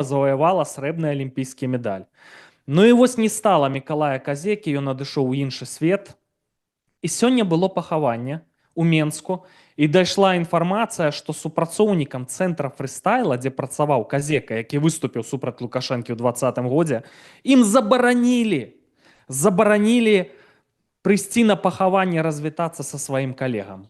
завоевала срэбны алімпійскі медаль. Ну і вось не стала Мікалая Казекі, ён адышоў у іншы свет. І сёння было пахаванне у Менску, і дайшла інфармацыя, што супрацоўнікам цэнтра фрыстайла, дзе працаваў Казека, які выступіў супраць Лукашэнкі ў 2020 годзе, ім забаранілі прыйсці на пахаванне развітацца са сваім калегам.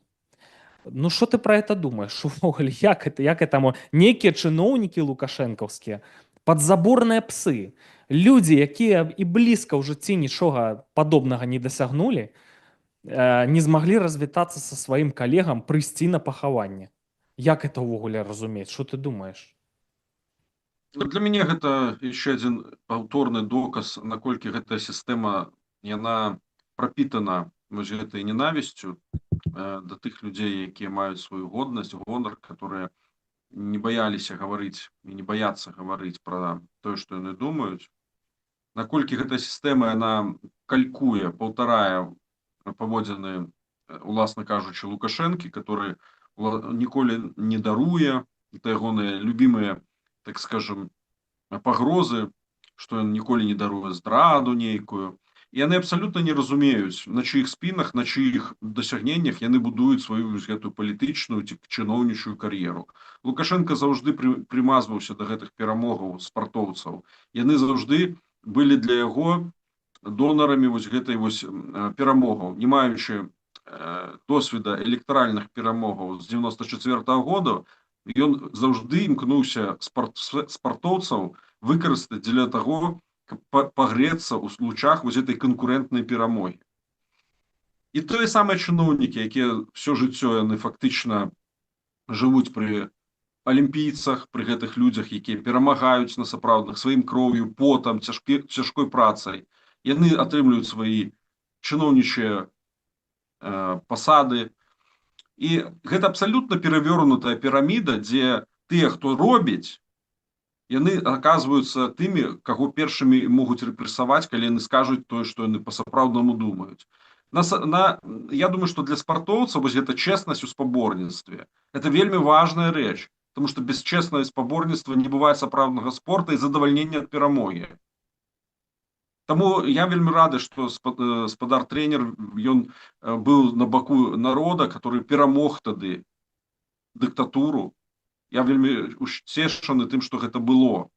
Ну что ты про это думаешь? Увогуле, як это некія чыноўнікі лукашэнкаўскія, падзаборныя псы, людзі, якія і блізка ў жыцці нічога падобнага не дасягнулі, не змаглі развітацца са сваім калегам, прыйсці на пахаванне. Як это ўвогуле разумець? Что ты думаешь? Для мяне гэта яшчэ адзін паўторны доказ, наколькі гэтая сістэма яна прапітана вось гэтай ненавісцю да тых людзей, якія маюць сваю годнасць, гонар, которые не баяліся гаварыць і не баяцца гаварыць пра тое, што яны думаюць. Наколькі гэтая сістэма яна калькуе, паўтарае паводзіны, уласна кажучы, Лукашэнкі, который ніколі не даруе, это ягоныя любімыя, так скажем, пагрозы, што ён ніколі не даруе здраду нейкую. І яны абсалютна не разумеюць, на чыіх спінах, на чыіх дасягненнях яны будуюць сваю гэтую палітычную ці чыноўнічую кар'еру. Лукашенко заўжды прымазваўся да гэтых перамогаў спартоўцаў. Яны заўжды былі для яго донарамі вось гэтай вось перамогаў. Не маючы досведа электаральных перамогаў з 94 года, ён заўжды імкнуўся спартоўцаў выкарыстаць для таго, каб пагрэцца ў лучах вось этой канкурэнтнай перамогі. І тое самае чыноўнікі, якія ўсё жыццё яны фактычна жывуць пры алімпійцах, пры гэтых людзях, якія перамагаюць на сапраўдных сваім кроўю, потам, цяжкой працай. Яны атрымліваюць свае чыноўнічыя пасады. І гэта абсалютна перавернутая піраміда, дзе тыя, хто робіць, яны аказваюцца тымі, каго першымі могуць рэпрэсаваць, калі яны скажуць тое, што яны па-сапраўднаму думаюць. Я думаю, што для спартоўцаў вось гэта чэснасць у спаборніцтве. Это вельмі важная рэч, потому што без чэснага спаборніцтва не бывае сапраўднага спорта і задавальнення ад перамогі. Таму я вельмі рады, што спадар-трэнер, ён быў на баку народа, который перамог тады дыктатуру. Я вельмі уцешаны тым, што гэта было.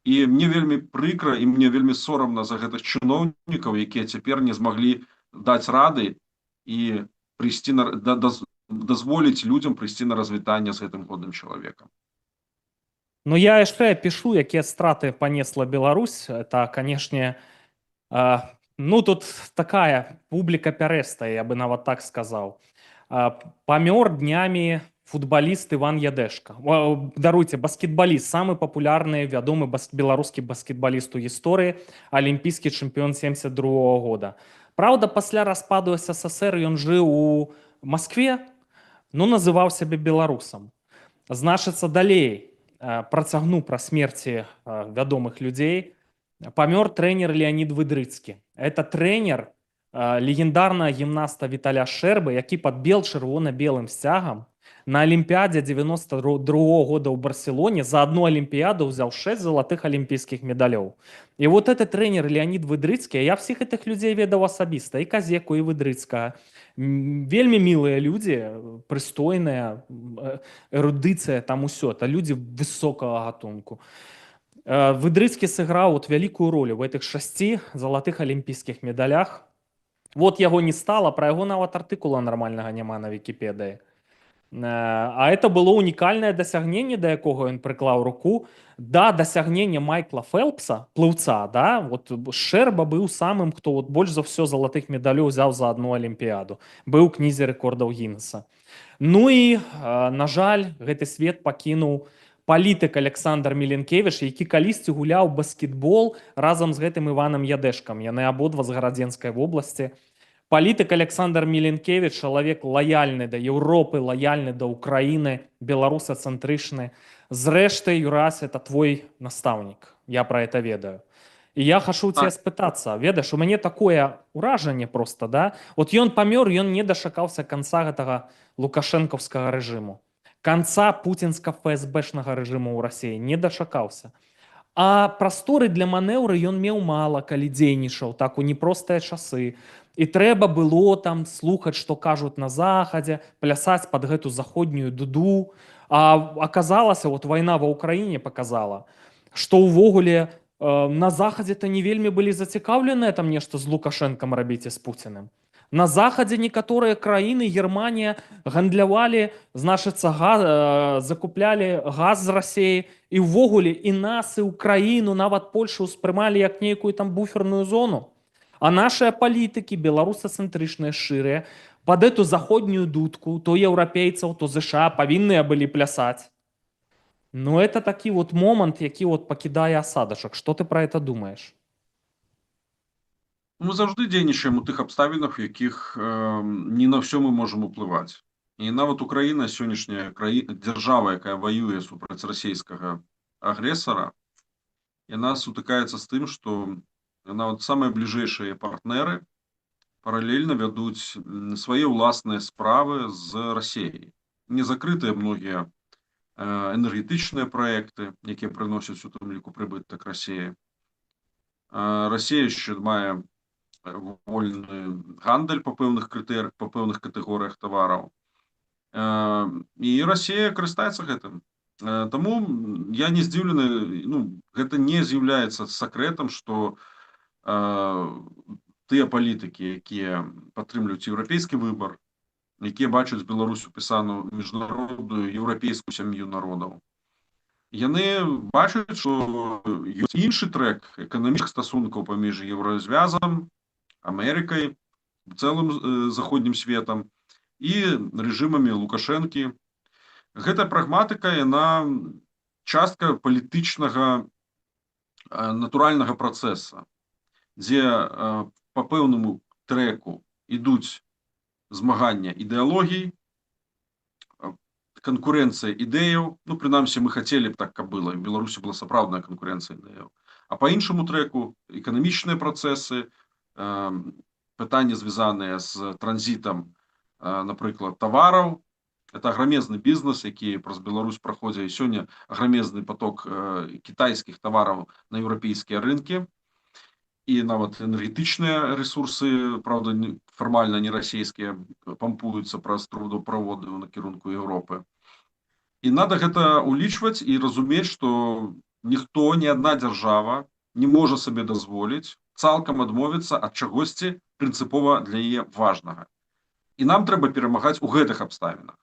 І мне вельмі прыкра, і мне вельмі сорамна за гэтых чыноўнікаў, якія цяпер не змаглі даць рады і дазволіць людзям прыйсці на развітанне з гэтым годным чалавекам. Ну, я яшчэ пішу, якія страты панесла Беларусь. Это, канешне, ну, тут такая публіка пярэстая, я бы нават так сказаў. Памёр днямі футболіст Іван Ядешка. Даруйце, баскетбаліст, самы папулярны, вядомы беларускі баскетбаліст у гісторыі, алімпійскі чэмпіён 72-го года. Праўда, пасля распаду СССР ён жыў у Маскве, ну, называў сябе беларусам. Значыцца, далей працягну пра смерці вядомых людзей. Памёр трэнер Леонид Выдрыцкі. Это трэнер легендарнага гімнаста Віталя Шэрбы, які пад чырвона-белым сцягам на Алімпіядзе 92-го года ў Барселоне за одну Алімпіяду взял 6 золотых алімпійскіх медалёў. І вот этот тренер Леонид Выдрыцкі, я всіх этих людей ведаў асабіста, і Казеку, і Выдрыцкага. Вельмі милыя людзі, прыстойныя, эрудыцыя, там усё. Это людзі высокага гатунку. Выдрыцкі сыграў вот вялікую роль в этих 6 золотых алімпійскіх медалях. Вот яго не стала, пра яго нават артыкула нормальнага няма на Вікіпедыі. А это было унікальнае дасягненне, да якога ён прыклаў руку, да дасягнення Майкла Фелпса, плыўца, да, вот Шэрба быў самым, хто вот больш за ўсё залатых медалёў взяў за одну Алімпіяду, быў у кнізе рэкордаў Гіннеса. Ну і, на жаль, гэты свет пакінуў палітык Александр Міленкевіч, які калісьці гуляў баскетбол разам з гэтым Іванам Ядешкам. Яны абодва з Гарадзенскай вобласці. Палітык Александр Міленкевіч, чалавек лаяльны да Еўропы, лаяльны да Украіны, беларусацэнтрычны. Зрэшты, Юрась, это твой настаўнік. Я пра это ведаю. І я хачу цябе спытацца, ведаеш, у мяне такое ўражанне проста, да? Вот ён памёр, ён не дачакаўся канца гэтага лукашэнкаўскага рэжыму. Канца пуцінска-ФСБшнага рэжыму ў Расіі не дачакаўся. А прасторы для манеўры ён меў мала, калі дзейнічаў так у непростыя часы. І трэба было там слухаць, што кажуць на захадзе, плясаць пад гэту заходнюю дуду. А аказалася, вот вайна ва ўкраіне показала, што ўвогуле на захадзе-то не вельмі былі зацікаўленыя там нешта з Лукашэнкам рабіць і з Пуціным. На захадзе некаторыя краіны, Германія, гандлявалі, значыцца, закуплялі газ з Расіі, і ўвогуле і нас, і Украіну, нават Польшу ўспрымалі як нейкую там буферную зону. А нашыя палітыкі, беларусацэнтрычныя, шчырыя, пад эту заходнюю дудку, то еўрапейцаў, то ЗША павінныя былі плясаць. Ну, это такі вот момант, які вот пакідае асадачак. Што ты пра это думаеш? Мы заўжды дзейнічаем у тых абставінах, у якіх не на ўсё мы можам уплываць. І нават Украіна, сённяшняя дзяржава, якая ваюе супраць расійскага агрэсара, яна сутыкаецца з тым, што нават самыя бліжэйшыя партнеры паралельна вядуць свае ўласныя справы з Расіяй. Не закрытыя многія энергетычныя праекты, якія прыносяць у тым ліку прыбытак Расіі. Расія яшчэ мае вольны гандаль па пэўных катэгорыях тавараў. І Расія карыстаецца гэтым. Таму я не здзіўлены, гэта не з'яўляецца сакрэтам, што тыя палітыкі, якія падтрымліваюць еўрапейскі выбар, якія бачаць Беларусь упісаную міжнародную еўрапейскую сям'ю народаў, яны бачаць, што ёсць іншы трэк эканамічных стасункаў паміж Еўразвязам, Амерыкай, цэлым заходнім светам і рэжымамі Лукашэнкі. Гэта прагматыка, яна частка палітычнага натуральнага працэса, дзе па пэўнаму трэку ідуць змагання ідэалогій, конкуренція ідэяў, прынамсі мы хацелі б так, каб было, в Беларусі была сапраўдная конкуренція ідэяў. А па іншаму трэку эканамічныя працэсы, пытанні звязаныя з транзітам, напрыклад, тавараў. Это аграмезны бізнес, які праз Беларусь праходзіць, і сёння аграмезны поток кітайскіх тавараў на еўрапейскія рынкі, і нават энергетычныя рэсурсы, правда, фармальна не расійскія, пампуюцца праз трубаправоды ў накірунку Еўропы. І надо гэта ўлічваць і разумець, што ніхто, ні адна дзяржава не можа сабе дазволіць цалкам адмовіцца ад чагосьці прынцыпова для яе важнага. І нам трэба перамагаць у гэтых абставінах,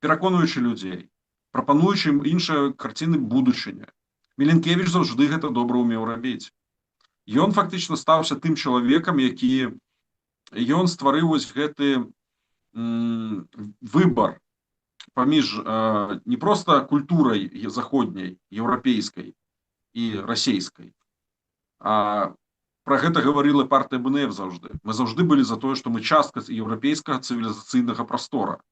пераконуючы людзей, прапануючы ім іншыя карціны будучыні. Міленкевіч заўжды гэта добра ўмеў рабіць. Ён фактычна стаўся тым чалавекам, які ён стварыў вось гэты выбар паміж не проста культурай заходняй, еўрапейскай і расійскай, а пра гэта гаварыла партыя БНФ заўжды. Мы заўжды былі за тое, што мы частка еўрапейскага цывілізацыйнага прастора.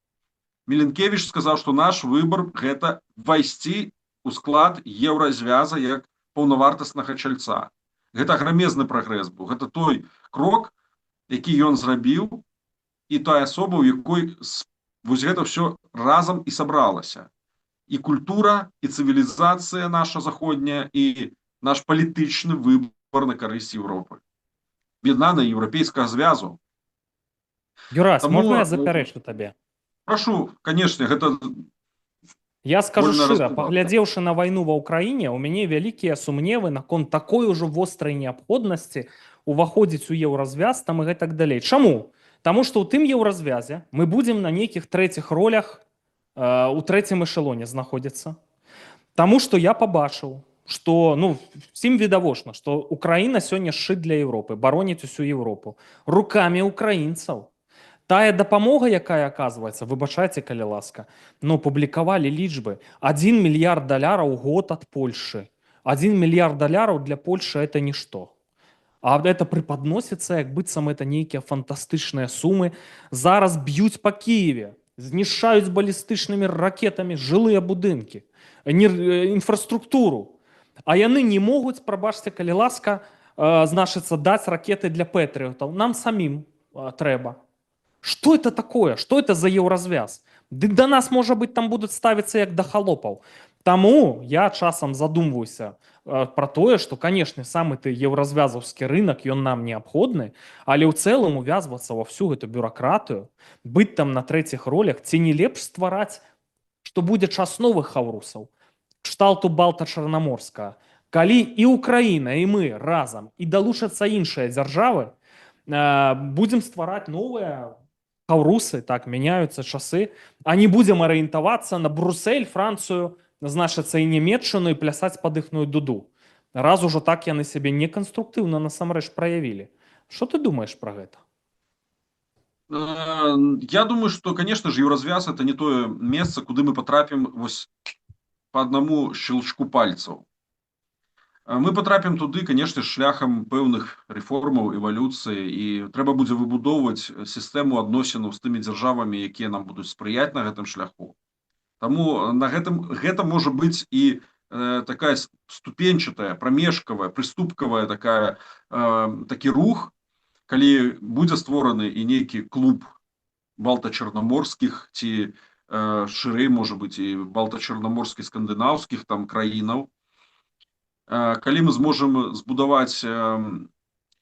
Міленкевіч сказаў, што наш выбар – гэта вайсці ў склад Еўразвяза як паўнавартаснага чальца. Гэта аграмезны прагрэс быў. Гэта той крок, які ён зрабіў, і тая асоба, у якой вось гэта ўсё разам і сабралася. І культура, і цывілізацыя наша заходняя, і наш палітычны выбор на карысць Еўропы. Яднана еўрапейскага звязу. Юрас, можна я запярэчу табе? Прашу, канешне, гэта... Я скажу шчыра, паглядзеўшы на вайну ва ўкраіне, у мяне вялікія сумневы наконт такой ужо вострай неабходнасці уваходзіць у еўразвяз там і гэтак далей. Чаму? Таму што ў тым еўразвязе мы будзем на нейкіх трэціх ролях у трэцім эшелоне знаходзіцца. Таму што я пабачыў, што, всім відавочна, што Украіна сёння шчыт для Еўропы, бароніць усю Еўропу рукамі украінцаў. Тая дапамога, якая аказваецца, выбачайце, калі ласка, публікавалі лічбы. 1 мільярд даляраў год ад Польшы. 1 мільярд даляраў для Польшы – это нішто. А это преподносится, як быццам это нейкія фантастычныя сумы. Зараз б'юць па Кіеве, знішчаюць балістычнымі ракетамі жылыя будынкі, інфраструктуру. А яны не могуць, прабачце, калі ласка, значыцца, даць ракеты для пэтрыётаў. Нам самім трэба. Что это такое? Что это за еўразвяз? Дык да нас, можа быць, там будуць ставіцца як да халопаў. Таму я часам задумваюся пра тое, што, канешне, самы ты еўразвязаўскі рынок, ён нам неабходны, але ў цэлым увязвацца ва всю гэту бюракратыю, быць там на трэціх ролях, ці не лепш ствараць, што будзе час новых хаўрусаў, кшталту балта-чарнаморска, калі і Украіна, і мы разам, і далучацца іншыя дзяржавы, будзем ствараць новыя хаўрусы, так, мяняюцца часы, а не будзем арыентавацца на Брюссель, Францыю, значыцца, і нямецчыну, і плясаць пад іхную дуду. Раз ужо так яны сябе неканструктыўна насамрэч праявілі. Што ты думаеш пра гэта? Я думаю, что, конечно же, Еўразвяз это не тое месца, куды мы потрапім вось по одному щелчку пальцаў. Мы потрапім туды, конечно, шляхам пэўных рэформаў, эвалюцыі, і трэба будзе выбудоўваць сістэму адносінаў з тымі дзяржавамі, якія нам будуць спрыяць на гэтым шляху. Таму на гэта можа быць і такая ступенчатая, прамежкавая, прыступкавая такі рух, калі будзе створаны і нейкі клуб балта-чарнаморскіх ці шырэй, можа быць, і балта-чарнаморскіх скандынаўскіх там краінаў, калі мы зможам збудаваць,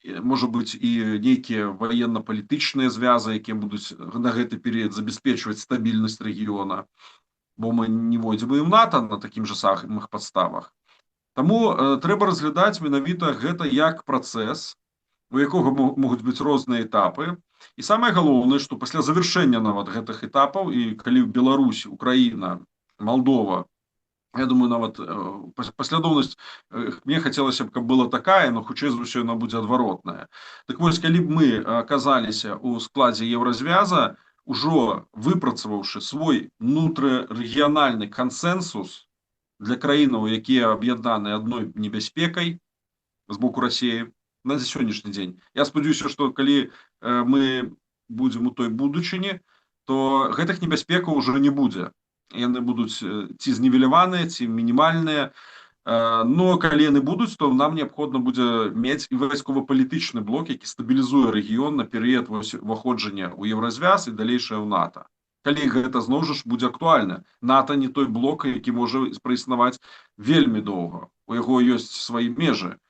можа быць, і нейкія ваенна-палітычныя звязы, якія будуць на гэты перыяд забяспечваць стабільнасць рэгіёна, бо мы не войдзем і ў НАТО на такім жа самых падставах. Таму трэба разглядаць менавіта гэта як працэс, у якога могуць быць розныя этапы. І самае галоўнае, што пасля завяршэння нават гэтых этапаў, і калі Беларусь, Украіна, Малдова, я думаю, нават паслядоўнасць мне хацелася б, каб была такая, но хутчэй за ўсё яна будзе адваротная. Так вось, калі б мы аказаліся ў складзе Еўразвяза, ужо выпрацаваўшы свой унутрырэгіянальны кансэнсус для краінаў, якія аб'яднаны адной небяспекай з боку Расіі на сённяшні дзень. Я спадзяюся, што калі мы будзем у той будучыні, то гэтых небяспекаў ужо не будзе. Яны будуць ці знівеляваныя, ці мінімальныя. Но калі яны будуць, то нам неабходна будзе мець і вайскова-палітычны блок, які стабілізуе рэгіён на перыяд уваходжання ў Еўразвяз і далейшае ў НАТО. Калі гэта зноў жа будзе актуальна. НАТО не той блок, які можа праіснаваць вельмі доўга. У яго ёсць свае межы.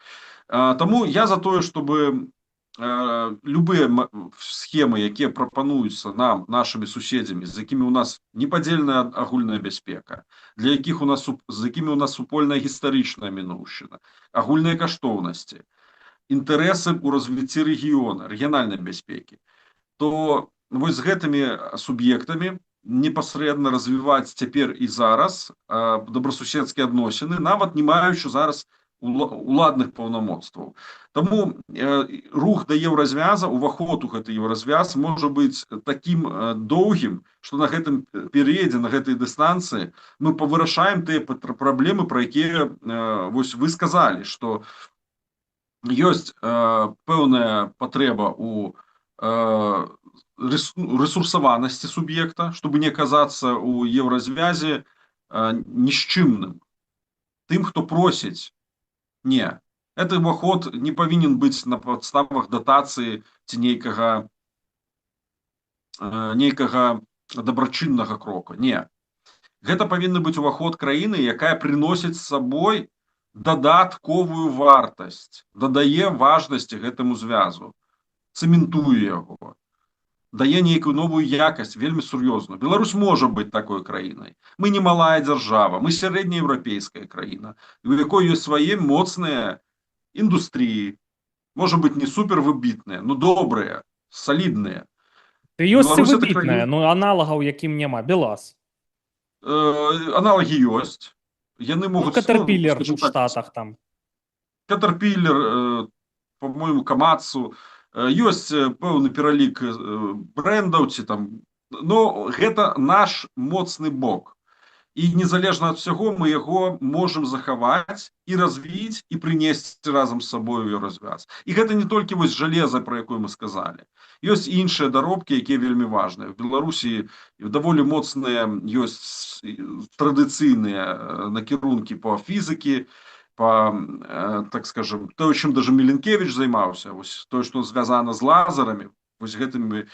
Таму я за тое, чтобы любыя схемы, якія прапануюцца нам, нашымі суседзямі, з якімі у нас непадзельная агульная бяспека, з якімі у нас супольная гістарычная мінуўшчына, агульныя каштоўнасці, інтарэсы ў развіцці рэгіёна, рэгіянальнай бяспекі, то вось з гэтымі суб'ектамі непасрэдна развіваць цяпер і зараз добрасуседскія адносіны, нават не маючы зараз уладных паўнамоцтваў. Таму рух да еўразвяза, уваход у гэты еўразвяз можа быць такім доўгім, што на гэтым перыядзе, на гэтай дыстанцыі мы павырашаем тыя праблемы, пра якія вось вы сказалі, што ёсць пэўная патрэба ў рэсурсаванасці суб'екта, чтобы не аказацца ў еўразвязе нішчымным. Тым, хто просіць. Не, гэты ўваход не павінен быць на падставах датацыі ці нейкага дабрачыннага крока. Не. Гэта павінны быць уваход краіны, якая прыносіць з сабой дадатковую вартасць, дадае важнасці гэтаму звязу, цэментуе яго, дае нейкую новую якасць, вельмі сур'ёзную. Беларусь можа быць такой краінай. Мы не малая дзяржава, мы сярэднееўрапейская краіна, у якой ёсць свае моцныя індустрыі, можа быць, не супервыбітныя, но добрыя, салідныя. Ёсць і выбітныя, но аналагаў якім няма. Белаз. Аналагі ёсць. Яны могуць... Катэрпілер у Штатах там. Катэрпілер, по-моему, Камацу. Ёсць пэўны пералік брэндаў ці там, но гэта наш моцны бок. І незалежна ад усяго мы яго можам захаваць і развіць і прынесці разам з сабой у еўразвяз. І гэта не толькі вось жалеза, пра якую мы сказалі. Ёсць іншыя даробкі, якія вельмі важныя. В Беларусі даволі моцныя ёсць традыцыйныя накірункі па фізікі, по, так скажем, то, чым даже Міленкевіч займаўся, вось тое, што звязана з лазерамі, вось гэтымі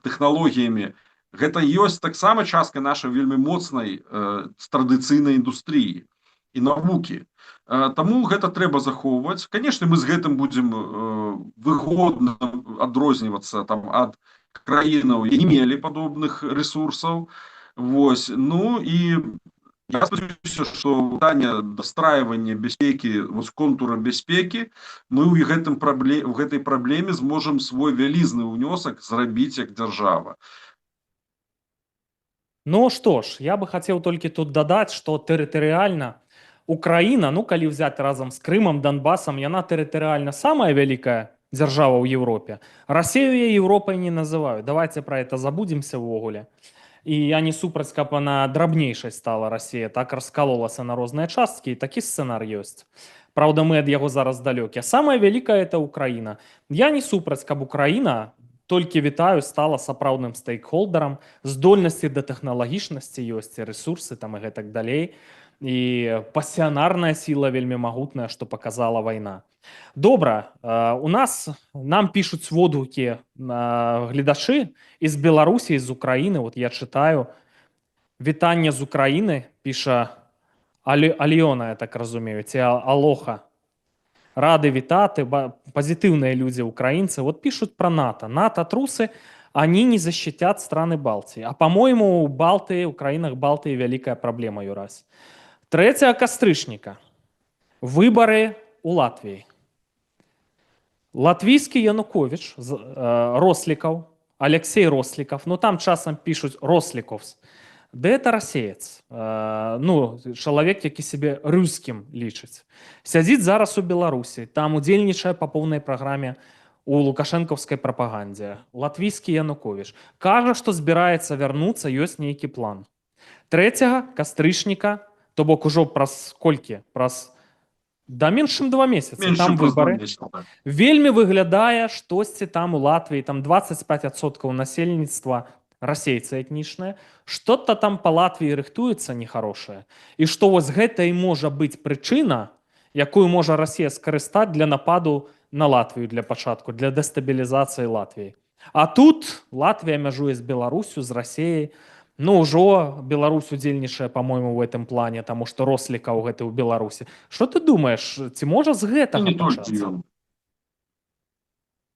тэхналогіямі Гэта ёсць таксама частка нашай вельмі моцнай традыцыйнай індустрыі і навукі. Таму гэта трэба захоўваць. Канешне, мы з гэтым будзем выгодна адрознівацца там ад краінаў, які не мелі падобных рэсурсаў. Вось. Ну і я спадзяюся, што пытанне дастрайвання бяспекі, вось контура бяспекі, мы ў гэтай праблеме зможам свой вялізны ўнёсак зрабіць як дзяржава. Ну што ж, я бы хацеў толькі тут дадаць, што тэрытарыяльна Украіна, ну калі взять разам з Крымам, Донбасам, яна тэрытарыяльна самая вялікая дзяржава ў Европе. Расею я Европай не называю. Давайте про это забудемся ўвогуле. І я не супраць, каб она драбнейшай стала Расія, так раскалолася на розныя часткі, і такі сцэнар ёсць. Праўда, мы ад яго зараз далёкія. Самая вялікая это Украіна. Я не супраць, каб Украіна, толькі вітаю, стала сапраўдным стейкхолдерам, здольнасці да тэхналагічнасці ёсць, рэсурсы там і гэтак далей. І пасіянарная сіла вельмі магутная, што паказала вайна. Добра, нам пішуць водгукі гледачы з Беларусі, з Украіны. Вот я чытаю. Вітанне з Украіны, піша Альона, я так разумею, ці Алоха. Рады вітати, позитивные люди украинцы. Вот пишут про НАТО. НАТО трусы, они не защитят страны Балтии. А по-моему, у Балтии, Украинах Балтии великая проблема, Юрась. 3 кастрычніка. Выборы у Латвии. Латвийский Янукович, Росликов, Алексей Росликов, ну там часом пишут Росликовс. Да это расеец, ну, чалавек, які себе рускім лічыць. Сядзіць зараз у Беларусі, там удзельнічае па поўнай праграме у лукашэнкаўскай прапагандзе. Латвійскі Янукович. Кажа, што збіраецца вярнуцца, ёсць нейкі план. 3 кастрычніка, то бок ужо праз колькі? Праз да менш чым 2 месяцы. Там выбары. Вельмі выглядае штосьці там у Латвіі, там 25% насельніцтва расейцы этнічныя, што-то там па Латвіі рыхтуецца нехарошае. І што вось гэта і можа быць прычына, якую можа Расія скарыстаць для нападу на Латвію для пачатку, для дэстабілізацыі Латвіі. А тут Латвія мяжуе з Беларусю, з Расіяй. Ну, ўжо Беларусь удзельнічае, па-мойму, в гэтым плане, таму што Росліка ў гэтай у Беларусі. Што ты думаеш, ці можа з гэтага пачацца?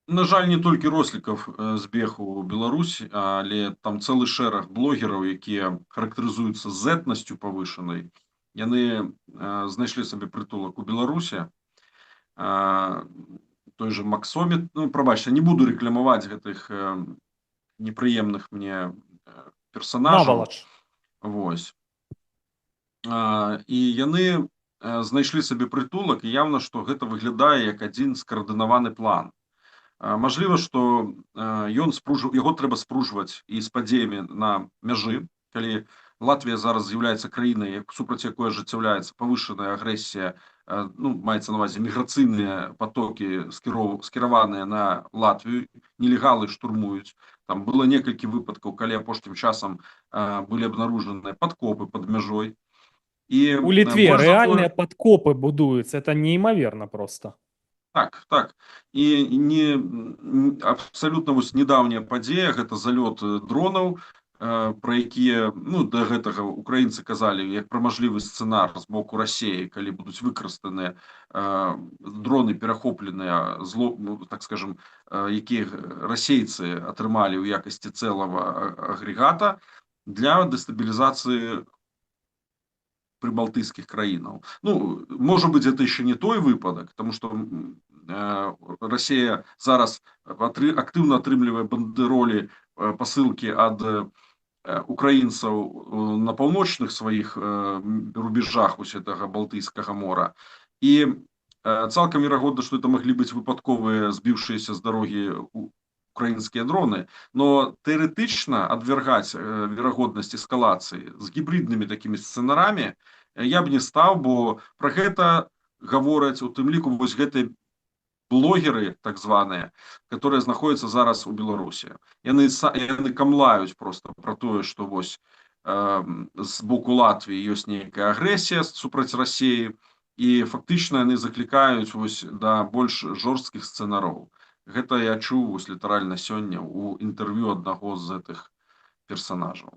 На жаль, не толькі Росліков збег у Беларусь, але там цэлы шэраг блогераў, якія характарызуюцца з этнасцю павышанай. Яны знайшлі сабе прытулак у Беларусі. Той же Максомет, ну, прабачце, не буду рэкламаваць гэтых непрыемных мне персонажаў. Вось. І яны знайшлі сабе прытулак, і явна, што гэта выглядае як адзін скаардынаваны план. Мажліва, што яго трэба спружваць і з падзеямі на мяжы, калі Латвія зараз з'яўляецца краінай, супраць якой ажыццяўляецца павышаная агрэсія, ну, маецца на ўвазе міграцыйныя потокі скіраваныя на Латвію, нелегалы штурмуюць. Там было некалькі выпадкаў, калі апошнім часам былі абнаружаныя падкопы пад мяжой. І у Літве рэальныя падкопы будуюцца, это неймаверна просто. Так. І абсалютна вось недаўняя падзея, гэта залёт дронаў, пра якія, ну, да гэтага украінцы казалі, як пра мажлівы сцэнар з боку Расіі, калі будуць выкарыстаныя дроны перахопленыя, так скажем, якія расейцы атрымалі ў якасці цэлага агрэгата для дэстабілізацыі прибалтийских краинов. Ну, может быть, это еще не той выпадок, потому что Россия зараз активно атрымлівае бандеролі, посылки от украинцев на паўночных своих рубежах вось этого Балтийского мора. И цалкам верагодна, что это могли быть выпадковые збіўшиеся з дороги украинские дроны, но теоретично адвергаць верагоднасць эскалацыі з гібриднымі такими сцэнарамі я б не стаў, бо про гэта гавораць у тым ліку вось гэтыя блогеры так званыя, которые знаходзяцца зараз у Беларусі. Яны камлаюць просто про тое, што вось з боку Латвіі ёсць нейкая агрэсія супраць Расіі, і фактычна яны заклікаюць вось да больш жорсткіх сцэнароў. Гэта я чуў вось літаральна сёння у інтэрв'ю аднаго з гэтых персонажаў.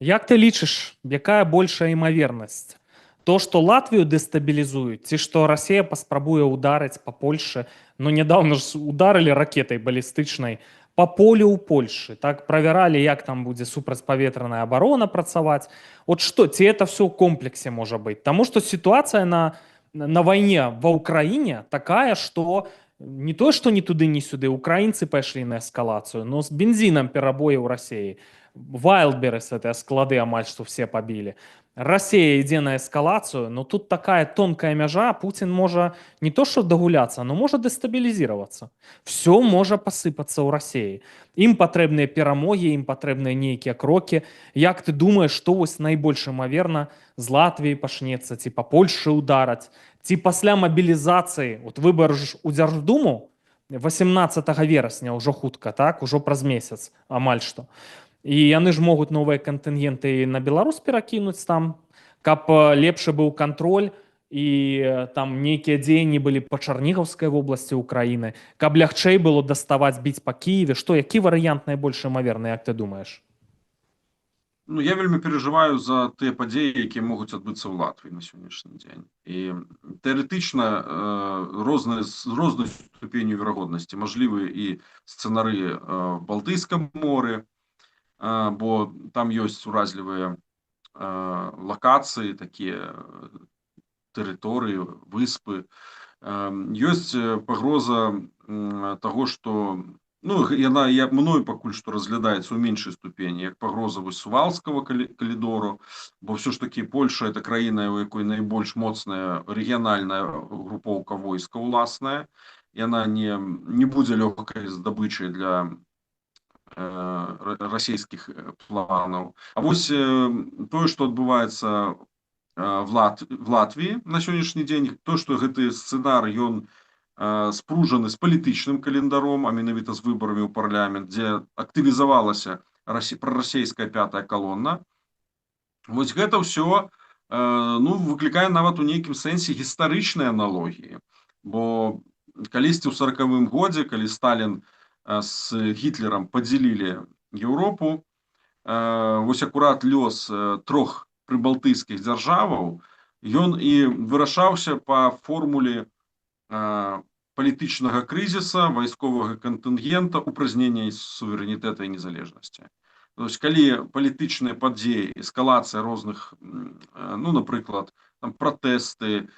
Як ты лічыш, якая большая імавернасць? То, што Латвію дэстабілізуюць, ці што Расія паспрабуе ўдарыць па Польшы, ну нядаўна ж ударылі ракетай балістычнай па полю ў Польшы, так правяралі, як там будзе супрацьпаветраная абарона працаваць. От што, ці это все ў комплексе можа быць? Таму што сітуацыя на вайне ва ўкраіне такая, што не то, што ні туды, ні сюды, украінцы пайшлі на эскалацыю, но з бензінам перабоі ў Расіі. Wildberries, это склады амаль что все побили. Россия ідзе на эскалацию, но тут такая тонкая мяжа, Путин можа не то что дагуляться, но можа дэстабілізироваться. Все можа посыпаться ў России. Ім патрэбныя перамоги, ім патрэбныя нейкія кроки. Як ты думаешь, што вось найбольш імаверна з Латвіі пачнецца, ці па Польшы удараць, ці пасля мобілізацыі, вот выбор ж у Дзярждуму 18 верасня ўжо хутка, так, ужо праз месяц, амаль што. І яны ж могуць новыя кантынгенты на Беларусь перакінуць там, каб лепшы быў кантроль і там нейкія дзеянні былі па Чарнігаўскай вобласці Украіны, каб лягчэй было даставаць біць па Кіеве. Што, які варыянт найбольш імаверны, як ты думаеш? Ну, я вельмі перажываю за тыя падзеі, якія могуць адбыцца ў Латвіі на сённяшні дзень. І тэарэтычна з рознай ступенню верагоднасці мажлівы і сцэнары в Балтыйскім моры, бо там ёсць уразлівыя лакацыі, такія тэрыторыі, выспы. Ёсць пагроза таго, што яна мною пакуль што разглядаецца ў меншай ступені, як пагроза Сувалскага калідору, бо ўсё ж такі Польша — это краіна, у якой найбольш моцная рэгіянальная групоўка войска ўласная. Яна не будзе лёгкай здабычай для расійскіх планаў. А вось тое, што адбываецца в Латвіі на сённяшні дзень, то, што гэты сцэнар, ён спружаны з палітычным календаром, а менавіта з выбарамі ў парламент, дзе актывізавалася прарасійская пятая калона. Вось гэта ўсё выклікае нават у нейкім сэнсе гістарычныя аналогіі. Бо калісьці ў 40-м годзе, калі Сталін с Гітлерам падзялілі Еўропу, вось акурат лёс трох прыбалтыйскіх дзяржаваў, ён і вырашаўся па формуле палітычнага крызіса, вайсковага кантынгента, упразнення суверэнітэта і незалежнасці. То есть, калі палітычныя падзеі, эскалацыя розных, напрыклад, пратэсты,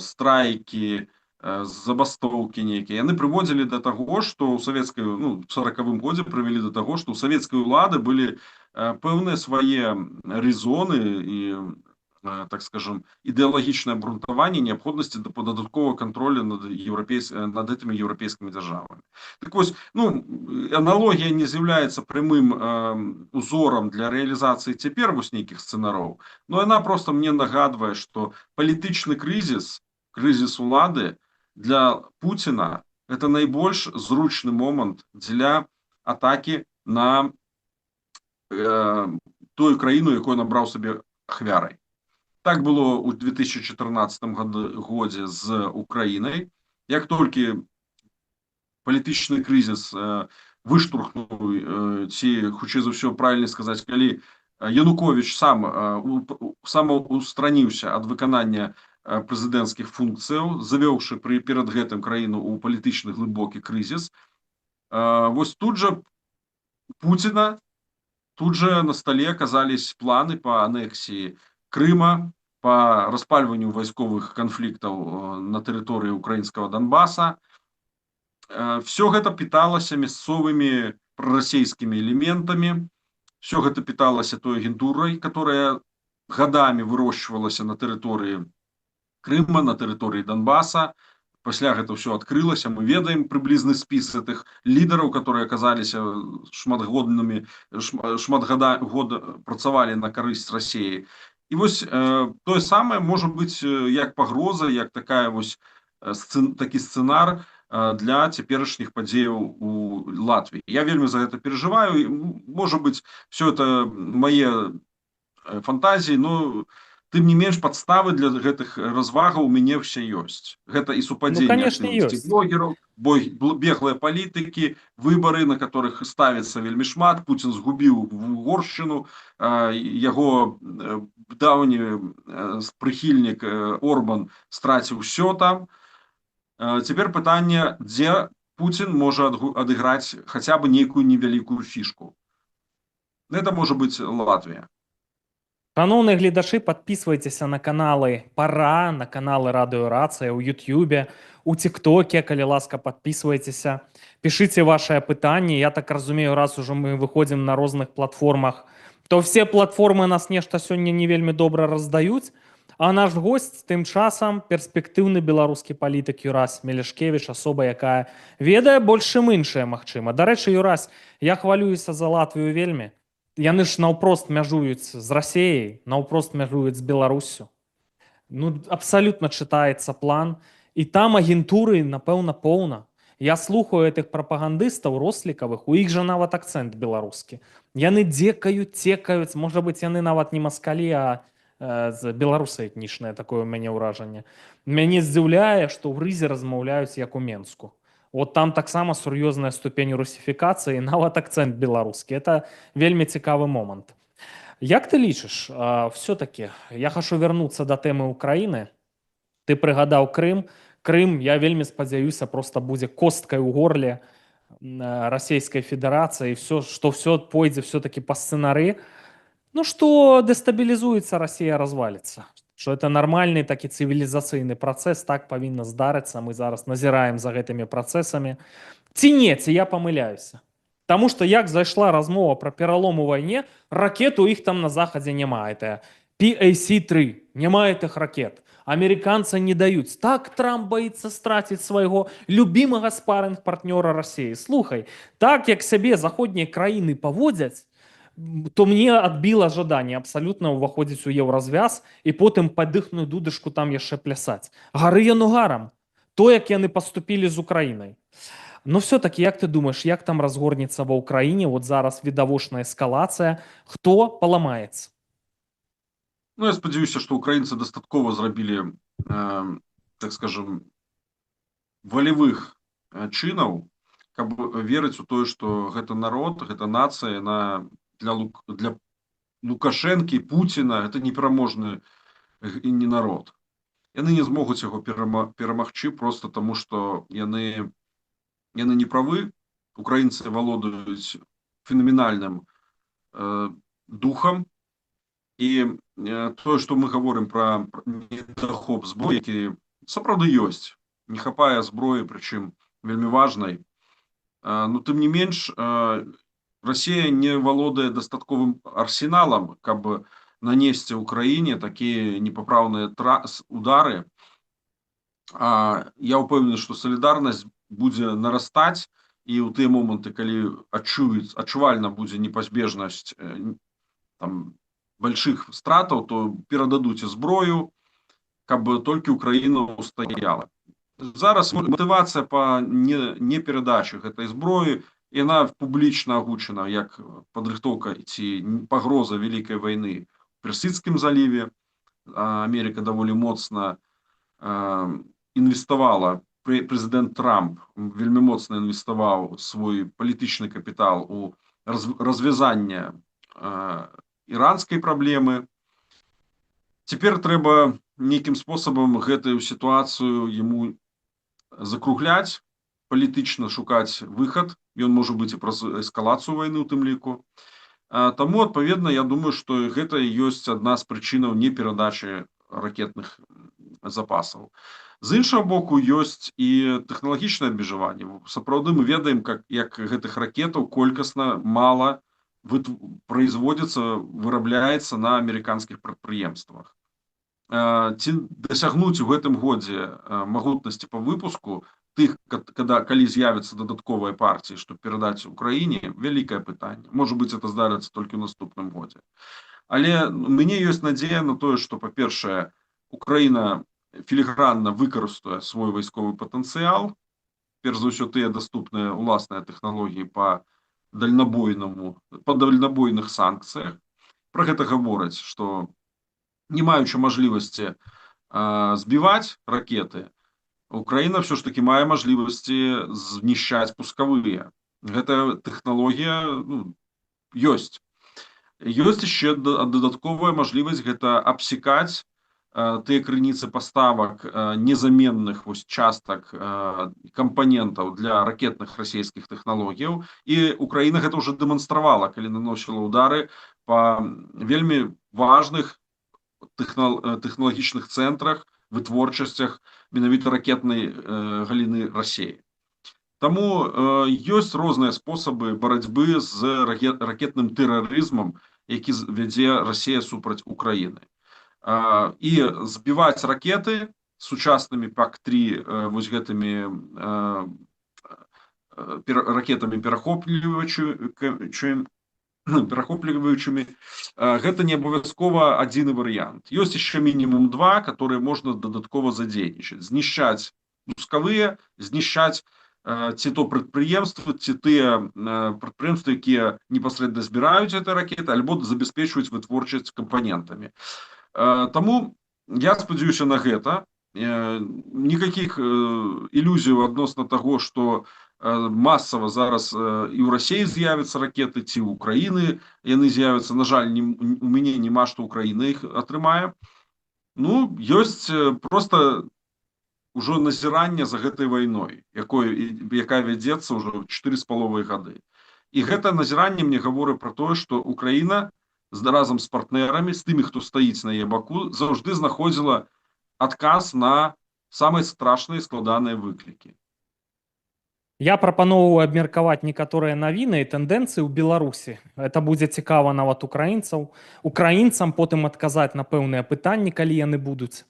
страйкі, забастоўкі нейкія, яны прыводзілі да таго, што ў 40-м годзе прывялі да таго, што ў савецкай улады былі пэўныя свае рэзоны і, так скажем, ідэалагічнае абгрунтаванне неабходнасці дадатковага кантролю над гэтымі еўрапейскімі дзяржавамі. Так вось, аналогія не з'яўляецца прямым узорам для рэалізацыі цяпер вось нейкіх сцэнароў, но яна проста мне нагадвае, што палітычны крызіс улады для Пуціна — это найбольш зручны момант для атакі на тую краіну, якую набраў сабе ахвярай. Так было ў 2014 годзе з Украінай. Як толькі палітычны крызіс выштурхнуў, ці, хутчэй за ўсё, правільна сказаць, калі Януковіч самаўстраніўся ад выканання прэзідэнцкіх функцыяў, завёўшы перад гэтым краіну ў палітычны глыбокі крызіс, вось тут жа Пуціна, тут жа на стале аказались планы па анексіі Крыма, па распальванню вайсковых канфліктаў на тэрыторыі украінскага Донбаса. Все гэта піталася мясцовымі прарасійскімі элементамі, все гэта піталася той агентурай, которая гадамі вырошчвалася на тэрыторыі Крыма, на тэрыторыі Донбаса. Пасля гэта ўсё адкрылася. Мы ведаем прыблізны спіс гэтых лідараў, которые аказаліся шмат год працавалі на карысць Расіі. І вось тое самае можа быць як пагроза, як такі сцэнар для цяперашніх падзеяў у Латвіі. Я вельмі за гэта перажываю. Можа быць, все это мае фантазіі, но тым не менш падставы для гэтых развагаў у мяне ўсе ёсць. Гэта і Ну, супадзенне конечно, актыўнасці есть. блогераў, беглыя палітыкі, выбары, на которых ставіцца вельмі шмат. Пуцін згубіў угоршчыну, яго даўні прыхільнік Орбан страціў усё там. Цяпер пытанне, дзе Пуцін можа адыграць хаця бы нейкую невялікую фішку. Это можа быць Латвія. Шановні глядачі, підписуйтеся на канали Пора, на канали Радіо Рація, у Ютубі, у Тіктокі, коли ласка, підписуйтеся. Пишіть ваші питання. Я так розумію, раз уже ми виходимо на різних платформах, то всі платформи нас нешта сьогодні не вельми добре роздають. А наш гость тим часом перспективний білоруський політик Юрась Мелешкевич, особа, яка ведає більше іншое, магчыма. До речі, Юрась, я хвалююся за Латвію вельми. Яны ж наўпрост мяжуюць з Расіяй, наўпрост мяжуюць з Беларуссю. Ну, абсалютна чытаецца план, і там агентуры, напэўна, поўна. Я слухаю гэтых прапагандыстаў рослікавых, у іх жа нават акцэнт беларускі. Яны дзекаюць, цекаюць, можа быць, яны нават не маскалі, а беларусы этнічнае, такое ў мяне ўражанне. Мяне здзіўляе, што ў Рызе размаўляюць як у Менску. Вот там таксама сур'ёзная ступень русифікацыі, нават акцэнт беларускі. Это вельмі цікавы момант. Як ты лічыш, все-таки, я хочу вернуцца да тэмы Украіны. Ты прыгадаў Крым. Крым, я вельмі спадзяюся, просто будзе косткай у горле Расійскай Федэрацыі, што все пойдзе все-таки па сцэнары. Ну, што дэстабілізуецца, Расія разваліцца. Что это нормальный такі цывілізацыйны працэс, так павінна здарыцца. Мы зараз назіраем за гэтымі працэсамі. Ці не, ці я памыляюся. Таму што як зайшла размова пра пералом у вайне, ракет у іх там на захадзе няма. Это PAC-3, няма гэтых ракет. Амерыканцы не даюць. Так Трамп боится страціць свайго любімага спарринг-партнёра Расіі. Слухай, так як сябе заходнія краіны паводзяць, то мне адбіла жаданне абсалютна ўваходзіць у еўразвяз і потым падыхную дудышку там яшчэ плясаць. Гары яно гарам. То, як яны паступілі з Украінай. Но все-таки, як ты думаешь, як там разгорнецца ва Ўкраіне, вот зараз відавочная эскалацыя, хто паламаецца? Ну, я спадзяюся, што украінцы дастаткова зрабілі, так скажем, волевых чынаў, каб верыць у тое, што гэта народ, гэта нацыя, для Лукашэнкі, Пуціна, это непераможны і не народ. Яны не змогуць яго перамагчы просто таму, што яны не правы. Украінцы валодаюць фенаменальным духам. І тое, што мы говорим пра недахоп зброі, які сапраўды ёсць. Не хапае зброі, прычым вельмі важнай. Но тым не менш, Расія не валодае дастатковым арсеналам, каб нанесці Украіне такія непапраўныя удары. Я ўпэўнены, што салідарнасць будзе нарастаць, і ў тыя моманты, калі адчувальна будзе непазбежнасць там больших стратаў, то перададуць зброю, каб толькі Украіна устаяла. Зараз матывацыя па неперадачы гэтай зброі, яна публічна агучана як падрыхтоўка ці пагроза вялікай вайны у Персідскім заліве. Амерыка даволі моцна інвеставала, прэзідэнт Трамп вельмі моцна інвеставаў свой палітычны капітал у развязанне іранскай праблемы. Цяпер трэба нейкім спосабам гэтую сітуацыю яму закругляць, палітычна шукаць выхад. Ён можа быць і праз эскалацыю вайны ў тым ліку. Таму, адпаведна, я думаю, што гэта ёсць адна з прычынаў неперадачы ракетных запасаў. З іншага боку, ёсць і тэхналагічнае абмежаванне. Сапраўды мы ведаем, як гэтых ракетаў колькасна мала производится, вырабляецца на амерыканскіх прадпрыемствах. Ці дасягнуць у гэтым годзе магутнасці па выпуску тых, калі з'явяцца дадатковыя партіі, што перадаць Украіне, вялікае пытанне. Можа быць, это здарыцца толькі ў наступным годзе. Але мне ёсць надзея на тое, што, па-першае, Украіна філігранна выкарыстае свой вайсковы патэнцыял, перш за ўсё тыя даступныя ўласныя тэхналогіі па дальнабойных санкцыях. Пра гэта гавораць, што не маючи можливости сбивать ракеты, Украина все ж таки мае можливости знішчаць пускавыя. Гэта тэхналогія, ну, ёсць. Ёсць яшчэ дадатковая можливасць гэта абсекаць тыя крыніцы паставак незаменных вось частак кампанентаў для ракетных расійскіх тэхналогіяў. І Украіна гэта ўжо дэманстравала, калі наносіла удары па вельмі важных тэхналагічных цэнтрах, вытворчасцях менавіта ракетнай галіны Расіі. Таму ёсць розныя спосабы барацьбы з ракетным тэрарызмам, які вядзе Расія супраць Украіны. І збіваць ракеты сучаснымі ПАК-3 вось гэтымі ракетамі перахопліваючымі, гэта не абавязкова адзіны варыянт. Ёсць яшчэ мінімум два, которые можна дадаткова задзейнічаць. Знішчаць пускавыя, знішчаць ці то прадпрыемствы, ці тыя прадпрыемствы, якія непасрэдна збіраюць гэтыя ракеты, альбо забяспечваюць вытворчасць кампанентамі. Таму я спадзяюся на гэта. Никаких ілюзій адносна таго, што массово зараз і ў Расіі з'явяцца ракеты, ці ў Украіны яны з'явяцца. На жаль, у мяне няма, што Украіна іх атрымае. Ну, ёсць просто ўжо назіранне за гэтай вайной, якая вядзецца ўжо 4,5 гады. І гэта назіранне мне гаворыць пра тое, што Украіна разам з партнерамі, з тымі, хто стаіць на яе баку, заўжды знаходзіла адказ на самыя страшныя складаныя выклікі. Я прапаноўваю абмеркаваць некаторыя навіны і тэндэнцыі ў Беларусі. Это будзе цікава нават украінцам потым адказаць на пэўныя пытанні, калі яны будуць.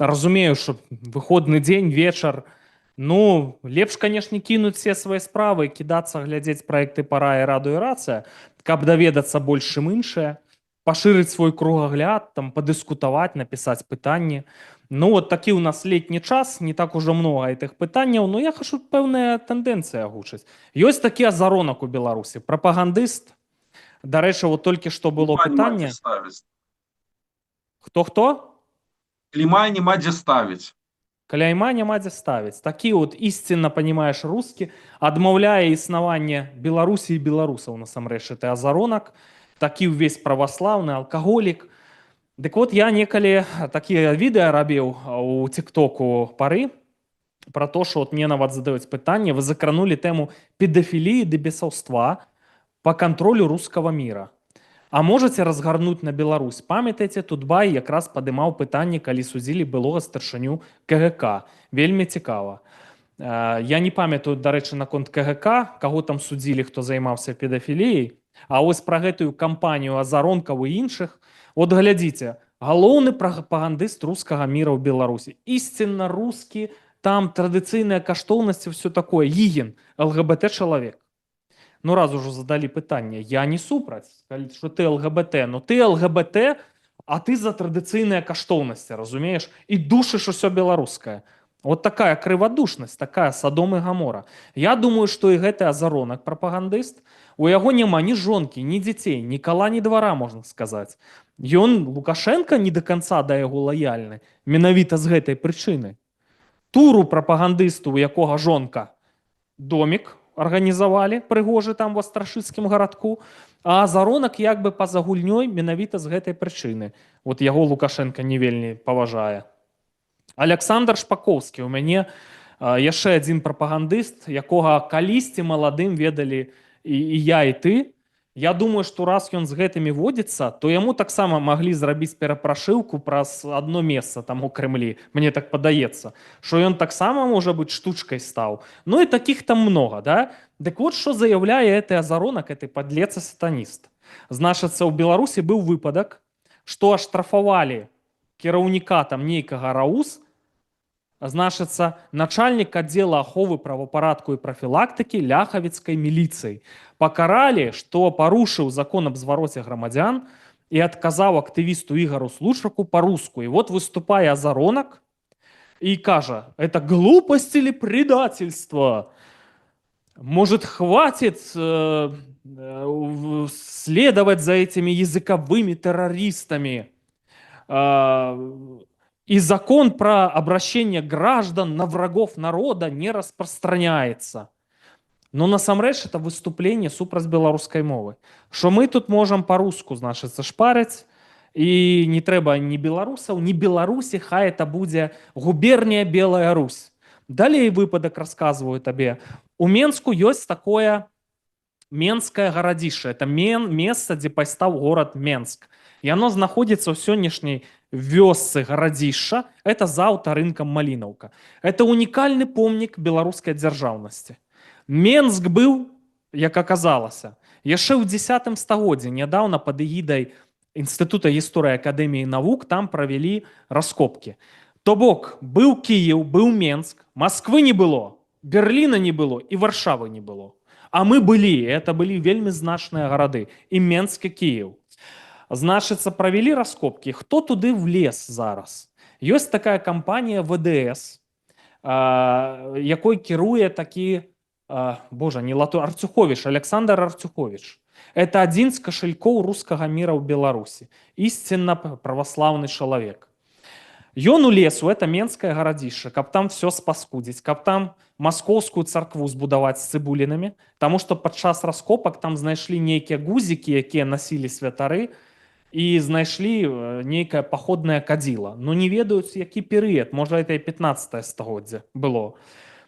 Разумею, што выходны дзень, вечар, ну, лепш, канешне, кінуць все свае справы, кідацца, глядзець праекты «Пара» і «Радыё Рацыя», каб даведацца больш, чым іншае, пашырыць свой кругагляд, там, падыскутаваць, напісаць пытанні. Ну, вот такі у нас летні час, не так ужо много гэтых пытанняў, но я хочу пэўныя тэндэнцыі агучыць. Ёсць такі азаронак у Беларусі, прапагандыст. Дарэчы, вот толькі што было пытанне. Хто-хто? Кліма няма дзе ставіць. Кляйма няма дзе ставіць. Такі вот істинна, понимаешь, рускі, адмаўляе існаванне Беларусі і беларусаў, насамрэч, это азаронак, такі ўвесь праваслаўны, алкаголік. Дык вот я некалі такія відэа рабіў у тиктоку Пары пра то, што мне нават задаюць пытанне, вы закранулі тэму педафіліі ды бесаўства па кантролю рускага міра. А можаце разгарнуць на Беларусь? Памятаеце, Тутбай якраз падымаў пытанне, калі судзілі былога старшыню КГК. Вельмі цікава. Я не памятаю, дарэчы, наконт КГК, каго там судзілі, хто займаўся педафіліяй. А вось пра гэтую кампанію азаронкаў і іншых, от глядзіце, галоўны прапагандыст рускага міра ў Беларусі. Істинна рускі, там традыцыйныя каштоўнасці, все такое. Гігін, ЛГБТ-чалавек. Ну, раз уже задали пытанне, я не супраць, что ты ЛГБТ, но ты ЛГБТ, а ты за традыцыйныя каштоўнасці, разумееш, і душыш усё беларускае. Вот такая крывадушнасць, такая Садом і Гамора. Я думаю, што і гэты азаронак прапагандыст, у яго няма ні жонкі, ні дзяцей, ні кала, ні двара, можна сказаць. Ён, Лукашенко, не до конца да яго лаяльны, менавіта з гэтай прычыны. Туру прапагандысту, у якога жонка, домік арганізавалі прыгожы там в Астрашыцкім гарадку, а азаронак як бы па-за гульнёй менавіта з гэтай прычыны. Вот яго Лукашенко не вельмі паважае. Александр Шпаковскі, у мяне яшчэ адзін прапагандыст, якога калісьці маладым ведалі і я, і ты. Я думаю, што раз ён з гэтымі водзіцца, то яму таксама маглі зрабіць перапрашыўку праз адно месца там у Крэмлі. Мне так падаецца, што ён таксама, можа быць, штучкай стаў. Ну і такіх там много, да? Дык вот, што заяўляе гэты азаронак, гэты падлец і сатаніст. Значыцца, ў Беларусі быў выпадак, што аштрафавалі кіраўніка там нейкага РАУС, значыцца, начальнік аддзела аховы правапарадку і прафілактыкі ляхавіцкай міліцыі. Пакаралі, што парушыў закон аб звароце грамадзян і адказаў актывісту Ігару Случаку па-руску. І вот выступае азаронак і кажа, это глупость или предательство? Может, хватит следовать за этими языковыми террористами? и закон про обращение граждан на врагов народа не распространяется. Но насамрэч это выступленне супраць беларускай мовы. Што мы тут можам па-руску, значыцца, шпарыць, і не трэба ні беларусаў, ні Беларусі, хай это будзе губернія Белая Русь. Далей выпадак расказваю табе. У Менску ёсць такое Менскае гарадзішча. Это месца, дзе пастаў горад Менск. Яно знаходзіцца ў сённяшняй вёсцы гарадзішча. Это за аўтарынкам Малінаўка. Это унікальны помнік беларускай дзяржаўнасці. Менск быў, як аказалася, яшчэ ў 10 стагоддзі, нядаўна пад эгідай Інстытута гісторыі Акадэміі навук там правялі раскопкі. То бок, быў Кіеў, быў Менск, Масквы не было, Берліна не было і Варшавы не было. А мы былі, это былі вельмі значныя гарады, і Менск, і Кіеў. Значыцца, правялі раскопкі. Хто туды влез зараз? Ёсць такая кампанія ВДС, якой кіруе такі не Арцюхович, Александр Арцюхович. Это один з кашалькоў рускага мира ў Беларусі. Істинна праваслаўны чалавек. Ён улез у это Менскае гарадзішча, каб там все спаскудзіць, каб там маскоўскую царкву збудаваць з цыбулінамі, таму што падчас раскопак там знайшлі нейкія гузікі, якія насілі святары, і знайшлі нейкае паходнае кадзіла. Ну не ведаюць, які перыяд, можа, это і 15 стагоддзя было.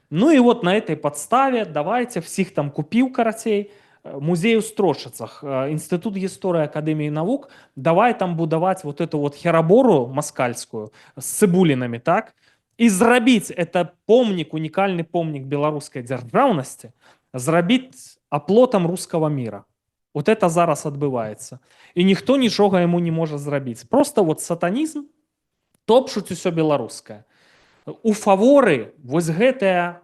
Ну и вот на этой подставе давайте всех там купил, карацей, музей у Строчицах, Институт гісторыі Академии наук, давай там будовать вот эту вот херабору москальскую с цибулинами, так? И зрабіць это помник, уникальный помник белорусской державности, зрабіць оплотом русского мира. Вот это зараз отбывается. И никто ничего ему не может зрабіць. Просто вот сатанизм топшуть усё белорусское. У фаворы вось гэтыя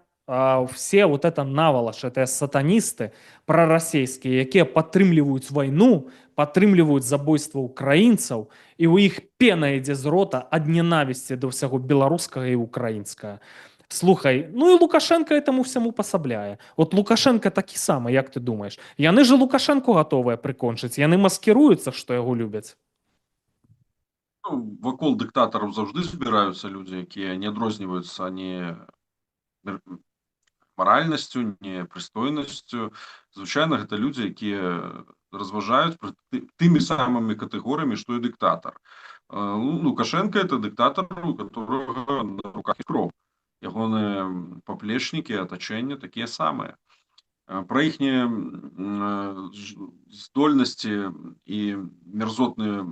все вот это навалаш, это сатаністы прарасейскія, якія падтрымліваюць вайну, падтрымліваюць забойства украінцаў, і у іх пена ідзе з рота ад ненавісці да ўсяго беларускага і украінскага. Слухай, ну і Лукашенко этому всяму пасабляе. Вот Лукашенко такі самы, як ты думаеш? Яны же Лукашенко гатовыя прыкончыць, яны маскіруюцца, што яго любяць. Ну, вакол дыктатараў заўжды збіраюцца людзі, якія не адрозніваюцца ні маральнасцю, ні прыстойнасцю. Звычайна гэта людзі, якія разважаюць тымі самымі катэгорыямі, што і дыктатар. Лукашенко это дыктатар, у которого на руках кроў. Ягоныя паплечнікі, атачэнне такія самыя. Пра іхнія здольнасці і мерзотныя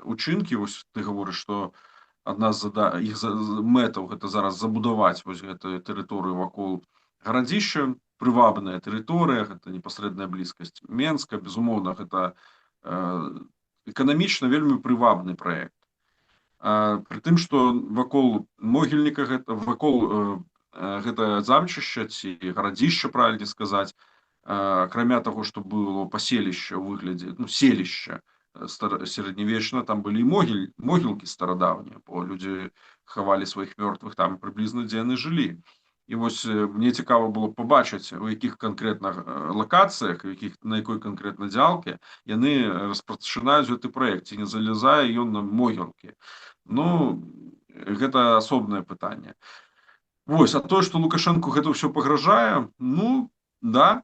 учынкі, вось ты гаворыш, што адна з іх мэтаў гэта зараз забудаваць вось гэтую тэрыторыю вакол гарадзішча, прывабная тэрыторыя, гэта непасрэдная блізкасць Менска, безумоўна, гэта эканамічна вельмі прывабны праект. Пры тым, што вакол могільніка, вакол гэта замчышча ці гарадзішча, правільна сказаць, акрамя таго, што было паселішча ў выглядзе, селішча сярэднявечна, там былі могілкі старадаўнія, бо людзі хавалі сваіх мёртвых там прыблізна, дзе яны жылі. І вось мне цікава было пабачыць, у якіх канкрэтна лакацыях, на якой канкрэтна дзялке яны распачынаюць гэты праект, ці не залезае ён на могілкі. Ну, гэта асобнае пытанне. Вось, а тое, што Лукашенку гэта ўсё пагражае, ну, да,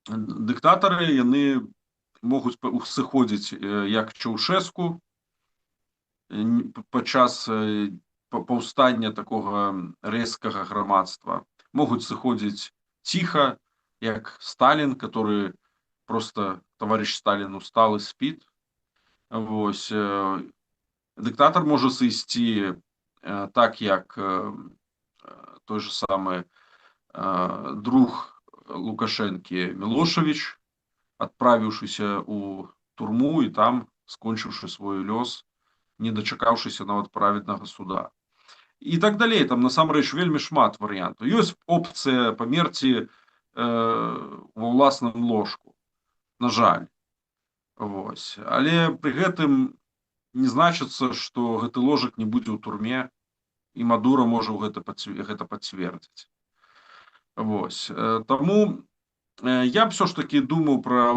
дыктатары, яны могуць сыходзіць як Чаўшэску падчас паўстання такога рэзкага грамадства. Могуць сыходзіць ціха, як Сталін, который просто, товарищ Сталин, устал и спит. Вось. Дыктатар можа сысці так, як той же самы друг Лукашэнкі Мілошавіч, адправіўшыся ў турму і там скончыўшы свой лёс, не дачакаўшыся нават праведнага суда. І так далей, там насамрэч вельмі шмат варыянтаў. Ёсць опцыя памерці ва ўласным ложку, на жаль. Вось. Але пры гэтым не значыцца, што гэты ложак не будзе ў турме, і Мадура можа гэта пацвердзіць. Вось. Таму я б все ж таки думаў пра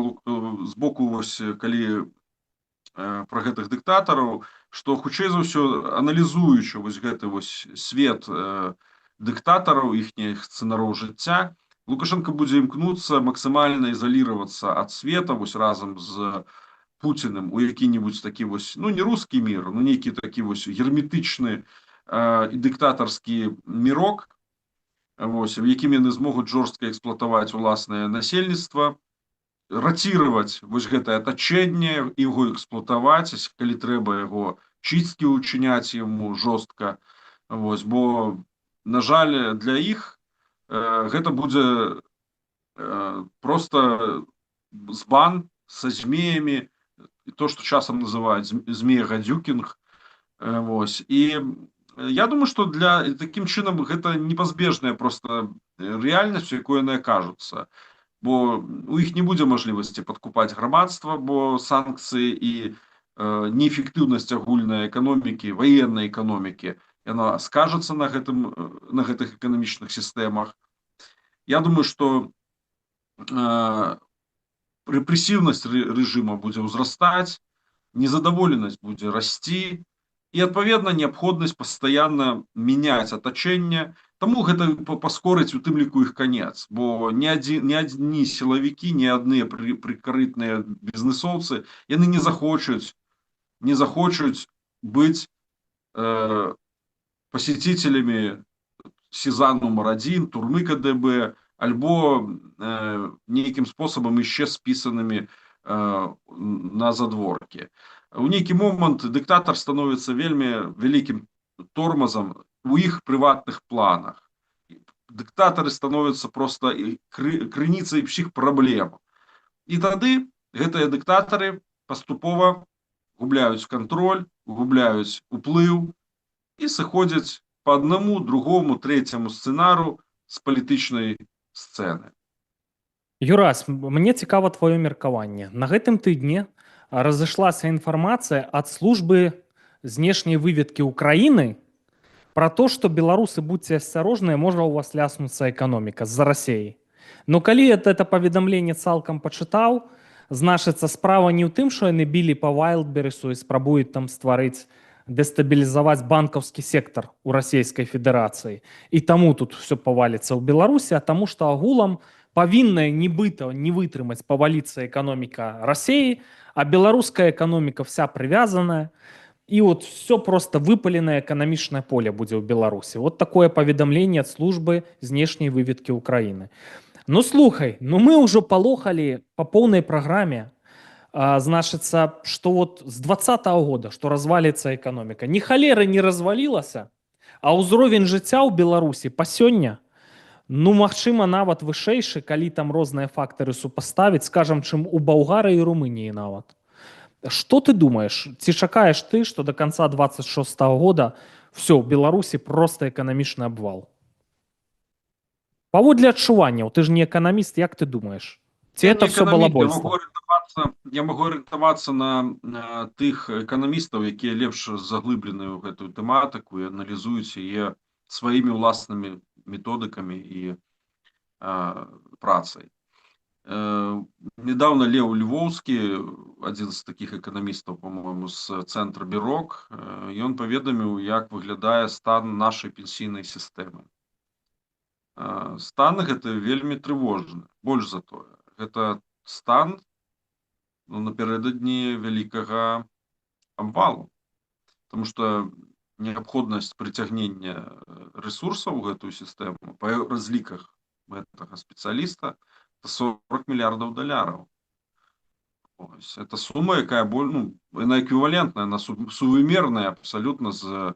з боку, вось, калі пра гэтых дыктатараў, што хутчэй за ўсё аналізуючы вось гэты вось свет дыктатараў, іхніх сцэнароў жыцця, Лукашенко будзе імкнуцца максімальна ізаліравацца ад света вось разам з Пуціным у які-небудзь такі вось, ну не рускі мір, ну нейкі такі вось герметычны і дыктатарскі мірок, вось, в якім яны змогуць жорстка эксплуатаваць уласнае насельніцтва, рацірваць вось гэтае атачэнне, яго эксплуатаваць, калі трэба яго чысткі ўчыняць яму жорстка. Вось, бо, на жаль, для іх гэта будзе просто збан са змеямі, то, што часам называюць змея-гадзюкінг. Вось. І я думаю, што для такім чынам гэта непазбежная просто рэальнасць, у якой яны акажуцца. Бо у іх не будзе мажлівасці падкупаць грамадства, бо санкцыі і неэфектыўнасць агульнай эканомікі, ваеннай эканомікі, яна скажацца на гэтых эканамічных сістэмах. Я думаю, што рэпрэсіўнасць рэжыма будзе ўзрастаць, незадаволенасць будзе расці, і, адпаведна, неабходнасць пастаянна мяняць атачэнне, таму гэта паскорыць у тым ліку іх канец, бо ні адні сілавікі, ні адныя прыкарытныя бізнэсоўцы, яны не захочуць быць пасецителями СИЗА номер 1, турмы КДБ, альбо нейкім спосабам яшчэ спісанымі на задворкі. У нейкі момант дыктатар становіцца вельмі вялікім тормозам у іх прыватных планах. Дыктатары становяцца проста крыніцай ўсіх праблем. І тады гэтыя дыктатары паступова губляюць кантроль, губляюць уплыў і сыходзяць по одному, другому, третьему сцэнару з палітычнай сцэны. Юрась, мне цікава твоё меркаванне. На гэтым тыдні разышлася інфармацыя ад службы знешняй выведкі Украіны про то, што беларусы, будьце асцярожныя, можа у вас ляснуцца эканоміка з-за Расіі. Но калі это паведамленне цалкам пачытаў, значыцца, справа не ў тым, што яны білі па Вайлдберрису і спрабуюць там стварыць, дэстабілізаваць банкаўскі сектар у Расійскай Федэрацыі. І таму тут все паваліцца ў Беларусі, а таму што агулам павінная нібыта не вытрымаць паваліцца эканоміка Расіі, а беларуская эканоміка вся прывязаная, і вот все просто выпаленае эканамічнае поле будзе ў Беларусі. Вот такое паведамленне ад службы знешняй выведкі Украіны. Ну слухай, ну мы ўжо палохалі па поўнай праграме, значыцца, што вот з 2020 года, што разваліцца эканоміка, ні халеры не развалілася, а ўзровень жыцця ў Беларусі па сёння, ну, магчыма, нават вышэйшы, калі там розныя фактары супаставіць, скажам, чым у Балгарыі і Румыніі нават. Што ты думаеш? Ці чакаеш ты, што до конца 26 года все, ў Беларусі просто эканамічны абвал? Паводле адчуванняў, ты ж не эканаміст, як ты думаеш? Ці это все балабольство? Я могу арыентавацца на тых эканамістаў, якія лепш заглыблены ў гэтую тэматыку і аналізуюць яе сваімі ўласнымі методыкамі і працай. Недавно Лео Львовскі, адзін з такіх эканамістаў, по-моему, з цэнтра Бірок, ён паведаміў, як выглядае стан нашай пенсійнай сістэмы. Стан гэты вельмі трывожны, больш за тое. Гэта стан напярэдадні вялікага абвалу, потому што неабходнасць прыцягнення рэсурсаў у гэтую сістэму па разліках гэтага спецыяліста $40 мільярдаў. Это сума, якая яна эквівалентная, она сувымерная абсалютна з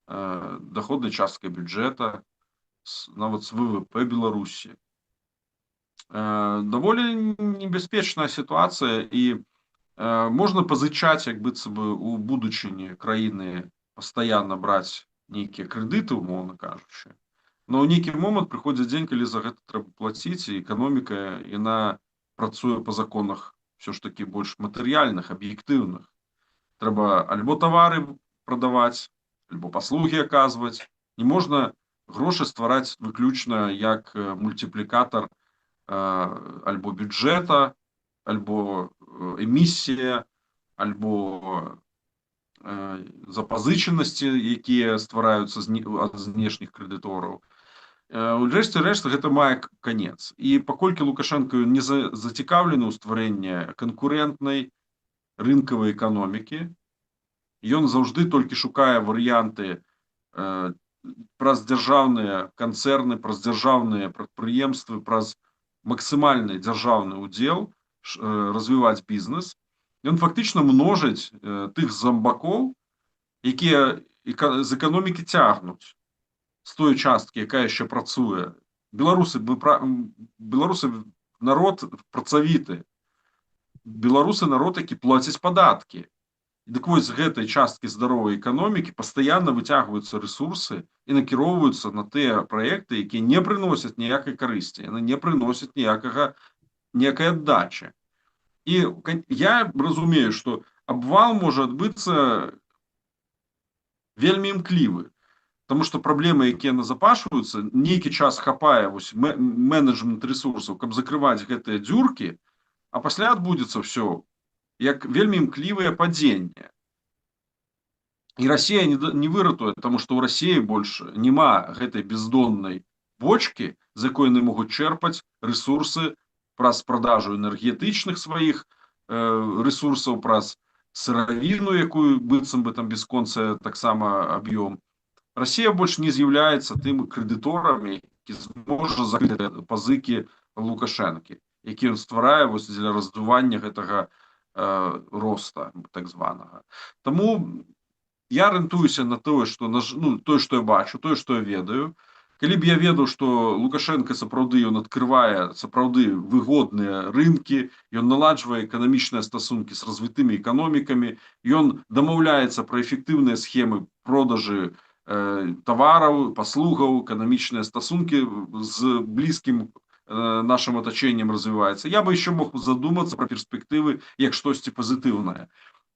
доходнай часткай бюджэта, нават з ВВП Беларусі. Даволі небяспечная сітуацыя, і можна пазычаць, як быццам бы у будучыні краіны пастаянна браць нейкія крэдыты, умоўна кажучы. Но ў нейкі момант прыходзіць дзень, калі за гэта трэба плаціць, і эканоміка, яна працуе па законах все ж таки больш матэрыяльных, аб'ектыўных. Трэба альбо тавары прадаваць, альбо паслугі аказваць. Не можна грошы ствараць выключна як мультиплікатар альбо бюджэта, альбо эмісія, альбо запазычанасці, якія ствараюцца ад знешніх крэдытораў. Урэшце рэшт гэта мае канец. І паколькі Лукашенко не зацікаўлены ў стварэнні канкурэнтнай рынкавай эканомікі, ён заўжды толькі шукае варыянты праз дзяржаўныя канцэрны, праз дзяржаўныя прадпрыемствы, праз максімальны дзяржаўны ўдзел развіваць бізнес. Ён фактычна множыць тых зомбакоў, якія з эканомікі цягнуць з той часткі, якая яшчэ працуе. Беларусы народ працавіты. Беларусы народ, які плаціць падаткі. Дык вось з гэтай часткі здаровай эканомікі пастаянна выцягваюцца рэсурсы і накіроўваюцца на тыя праекты, якія не прыносяць ніякай карысці, яны не прыносяць ніякай аддачы. І я разумею, што абвал можа адбыцца вельмі імклівы, таму што праблемы, якія назапашваюцца, нейкі час хапае менеджмент рэсурсаў, каб закрываць гэтыя дзюркі, а пасля адбудзецца ўсё як вельмі імклівае падзенне. І Расія не выратуе, таму што ў Расіі больш няма гэтай бездоннай бочкі, з якой яны могуць чэрпаць рэсурсы праз продажу энергетычных сваіх рэсурсаў, праз сыравіну, якую быццам бы там бясконцая таксама аб'ём. Расія больш не з'яўляецца тым крэдыторам, які зможа закрыць пазыкі Лукашэнкі, які ён стварае для раздування гэтага роста так званага. Таму я арыентуюся на тое, што я бачу, тое, што я ведаю. Калі б я ведаў, што Лукашенко сапраўды ён адкрывае сапраўды выгодныя рынкі, ён наладжвае эканамічныя стасункі з развітымі эканомікамі, ён дамаўляецца пра эфектыўныя схемы продажы тавараў, паслугаў, эканамічныя стасункі з блізкім нашим оточением развивается. Я бы еще мог задуматься про перспективы як штосьці пазітыўнае.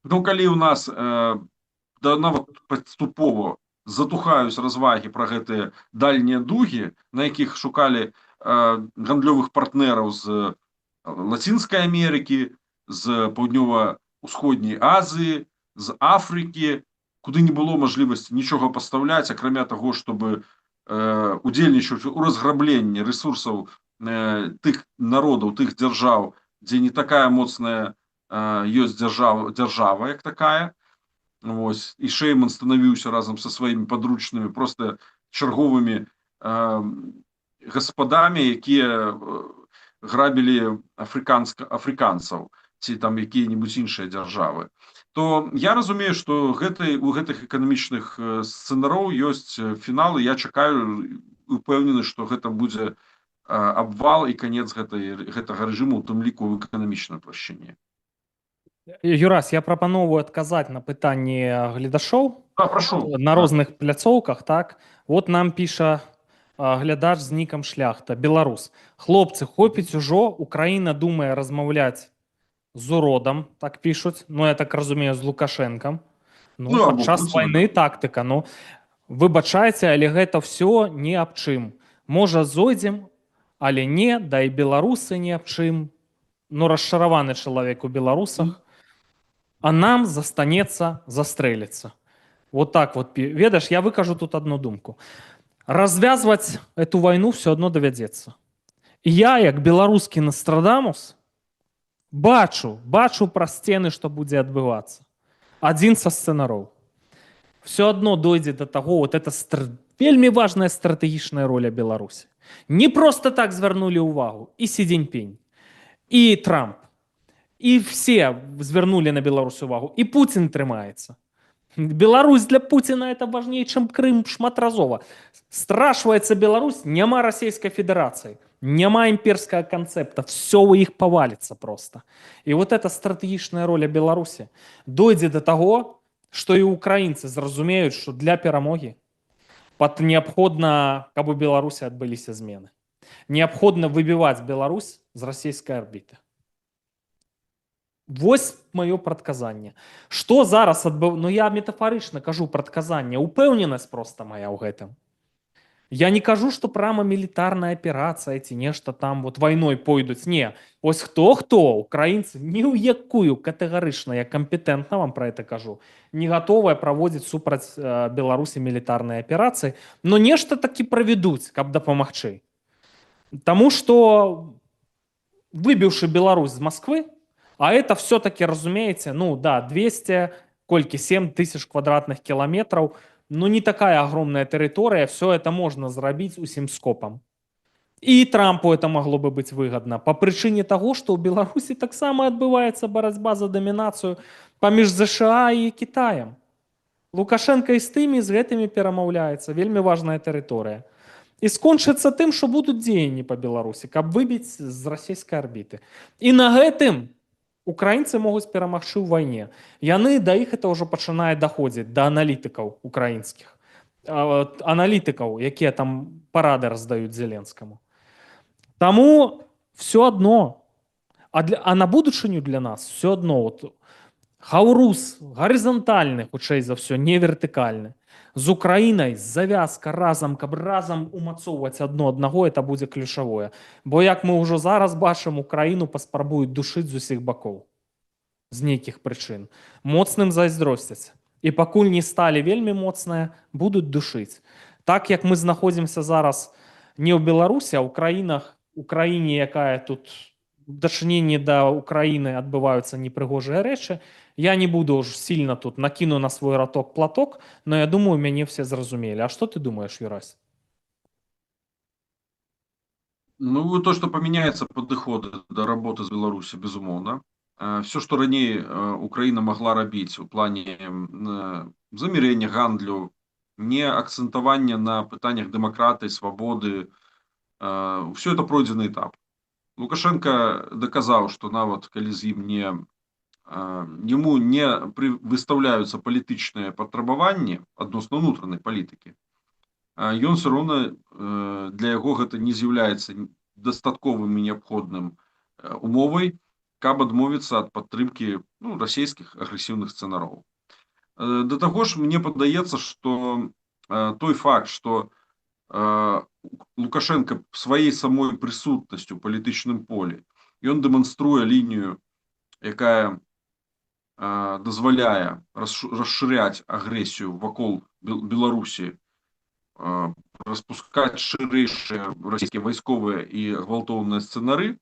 Ну, калі у нас нават паступова затухаюць развагі пра гэтыя дальнія дугі, на якіх шукалі гандлёвых партнераў з Лацінскай Амерыкі, з Паўднёва-ўсходняй Азіі, з Афрыкі, куды не было мажлівасці нічога пастаўляць, акрамя таго, чтобы удзельнічаць у разграбленні рэсурсаў тых народаў, тых дзяржаў, дзе не такая моцная ёсць дзяржава, як такая. Вось. І Шэйман станавіўся разам са сваімі падручнымі проста чарговымі гаспадамі, якія грабілі афрыканцаў ці там якія-небудзь іншыя дзяржавы. То я разумею, што у гэтых эканамічных сцэнароў ёсць фінал, і я чакаю, упэўнены, што гэта будзе абвал і канец гэтага рэжыму, у тым ліку ў эканамічнай плашчыне. Юрас, я прапановую адказаць на пытанні гледашоў на розных пляцоўках. Так? Вот нам піша глядач з нікам Шляхта, беларус. Хлопцы, хопіць ужо, Украіна думае размаўляць з уродам, так пішуць, ну я так разумею, з Лукашэнкам. Падчас вайны тактыка. Выбачайце, але гэта ўсё не аб чым. Можа, зойдзем, але не, да і беларусы не аб чым. Расчараваны чалавек у беларусах. А нам застанецца застрэліцца. Вот так вот. Ведаеш, я выкажу тут одну думку. Развязваць эту вайну все адно давядзецца. І я, як беларускі Нострадамус, бачу праз сцены, што будзе адбывацца. Адзін са сцэнароў. Все адно дойдзе до таго, вот это вельмі важная стратэгічная роля Беларусі. Не просто так звярнулі ўвагу і Сі Цзіньпінь, і Трамп, і все звярнулі на Беларусь увагу, і Путін трымаецца. Беларусь для Путіна это важней, чым Крым шматразова. Страшваецца Беларусь, няма Расійскай Федэрацыі, няма імперскага канцэпта, все у іх паваліцца просто. І вот эта стратэгічная роля Беларусі дойдзе до таго, што і украінцы зразумеюць, што для перамогі неабходна, каб у Беларусі адбыліся змены. Неабходна выбіваць Беларусь з расійскай арбіты. Вось маё прадказанне. Што зараз адбываецца? Я метафарычна кажу прадказанне, упэўненасць проста моя ў гэтым. Я не кажу, што прама мілітарная аперацыя ці нешта там вот вайной пойдуць. Не, ось хто, украінцы ні ў якую катэгарычна, я кампетэнтна вам пра это кажу, не гатовыя праводзіць супраць Беларусі мілітарныя аперацыі, но нешта такі правядуць, каб дапамагчы. Таму што выбіўшы Беларусь з Москвы, а это все-таки, разумеете, ну да, 200, кольки, 7 тысяч квадратных километров, ну не такая огромная территория, все это можно зрабіць усім скопом. І Трампу это могло бы быть выгодно по причине того, что у Беларуси так само отбывается борьба за доминацию паміж США и Китаем. Лукашенко и с тымі, и з гэтымі перамаўляецца, вельмі важная тэрыторыя. І скончыцца тым, што будуць дзеянні па Беларусі, каб выбіць з расійскай арбіты. І на гэтым украінцы могуць перамагчы ў вайне. Яны да іх это ўжо пачынае даходзіць, да аналітыкаў украінскіх. Аналітыкаў, якія там парады раздаюць Зеленскаму. Таму все адно. А на будучыню для нас все адно. Вот, хаурус гарызантальны, хутчэй за ўсё, не вертыкальны. З Украінай завязка разам, каб разам умацоўваць адно аднаго, это будзе ключавое. Бо як мы ўжо зараз бачым, Украіну паспрабуюць душыць з усіх бакоў. З нейкіх прычын. Моцным зайздросцяць. І пакуль не сталі вельмі моцныя, будуць душыць. Так як мы знаходзімся зараз не ў Беларусі, а ў краіне, якая тут дачыненні да Украіны адбываюцца непрыгожыя рэчы, я не буду уж сильно тут накину на свой роток платок, но я думаю, мяне все зразумелі. А что ты думаешь, Юрась? Ну, то, что поменяется подыходы до работы с Беларусью, безумоўна. Все, что раней Украина могла рабіць у плане замірення гандлю, не акцентавання на пытаннях дэмакратыі, свабоды, все это пройдзены этап. Лукашенко доказаў, што нават калі з ім ему не выставляются палітычныя патрабаванні адносна ўнутранай палітыкі, ён все роўна для яго гэта не з'яўляецца дастатковым і неабходным умовай, каб адмовіцца ад падтрымкі расійскіх агрэсіўных сцэнароў. Да таго ж, мне падаецца, што той факт, што Лукашенко сваёй самой прысутнасцю ў палітычным полі, ён дэманструе лінію, якая дазваляе расшыряць агрэсію вакол Беларусі, распускаць шырэйшыя расійскія вайсковыя і гвалтоўныя сцэнары,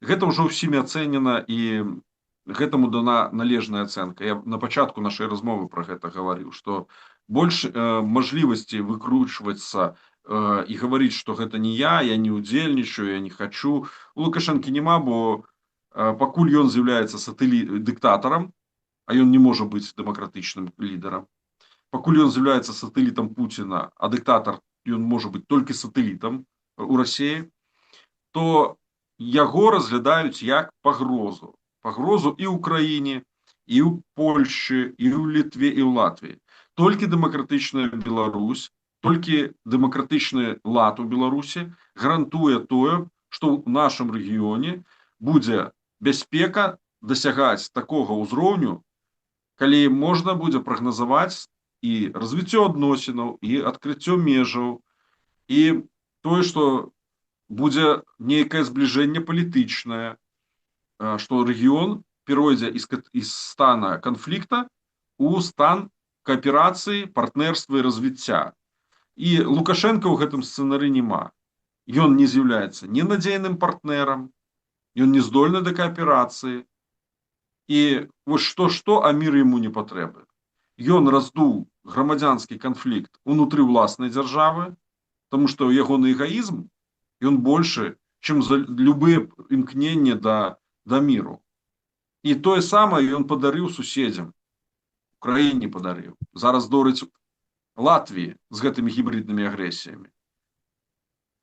гэта ўжо ўсімі ацэнена і гэтаму дана належная ацэнка. Я на пачатку нашай размовы пра гэта гаварыў, што больш мажлівасці выкручвацца і гаварыць, што гэта не я не удзельнічаю, я не хочу. У Лукашэнкі няма, бо пакуль ён з'яўляецца дыктатарам, а ён не можа быць дэмакратычным лідарам. Пакуль ён з'яўляецца сатэлітам Пуціна, а дыктатар ён можа быць толькі сатэлітам у Расіі, то яго разглядаюць як пагрозу. Пагрозу і ў краіне, і ў Польшчы, і ў Літве, і ў Латвіі. Толькі дэмакратычная Беларусь, толькі дэмакратычны лад у Беларусі гарантуе тое, што ў нашым рэгіёне будзе бяспека дасягаць такога ўзроўню, калі можна будзе прагназаваць і развіццё адносінаў, і адкрыццё межаў, і тое, што будзе нейкае збліжэнне палітычнае, што рэгіён перайдзе з стана канфлікта у стан кааперацыі, партнерства і развіцця. І Лукашенко ў гэтым сцэнары няма. Ён не з'яўляецца ненадзейным партнерам, ён не здольны да кааперацыі. І вось што, а мір яму не патрэбны. Ён раздуў грамадзянскі канфлікт унутры ўласнай дзяржавы, таму што ягоны эгоізм, ён большы, чым за любыя імкненні да міру. І тое самае ён падарыў суседзям. Украіне падарыў. Зараз дорыць Латвіі з гэтымі гібриднымі агрэсіямі.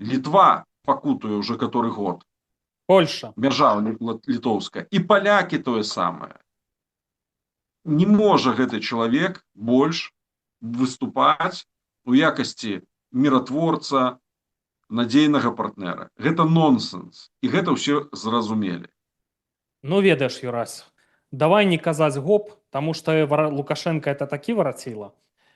Літва пакутуе ўжо каторы год. Польша. Мяжа літоўская. І палякі тое самае. Не можа гэты чалавек больш выступаць у якасці міратворца, надзейнага партнера. Гэта нонсенс. І гэта ўсе зразумелі. Ну, ведаеш, Юрась, давай не казаць гоп, таму што Лукашенко это такі вараціла.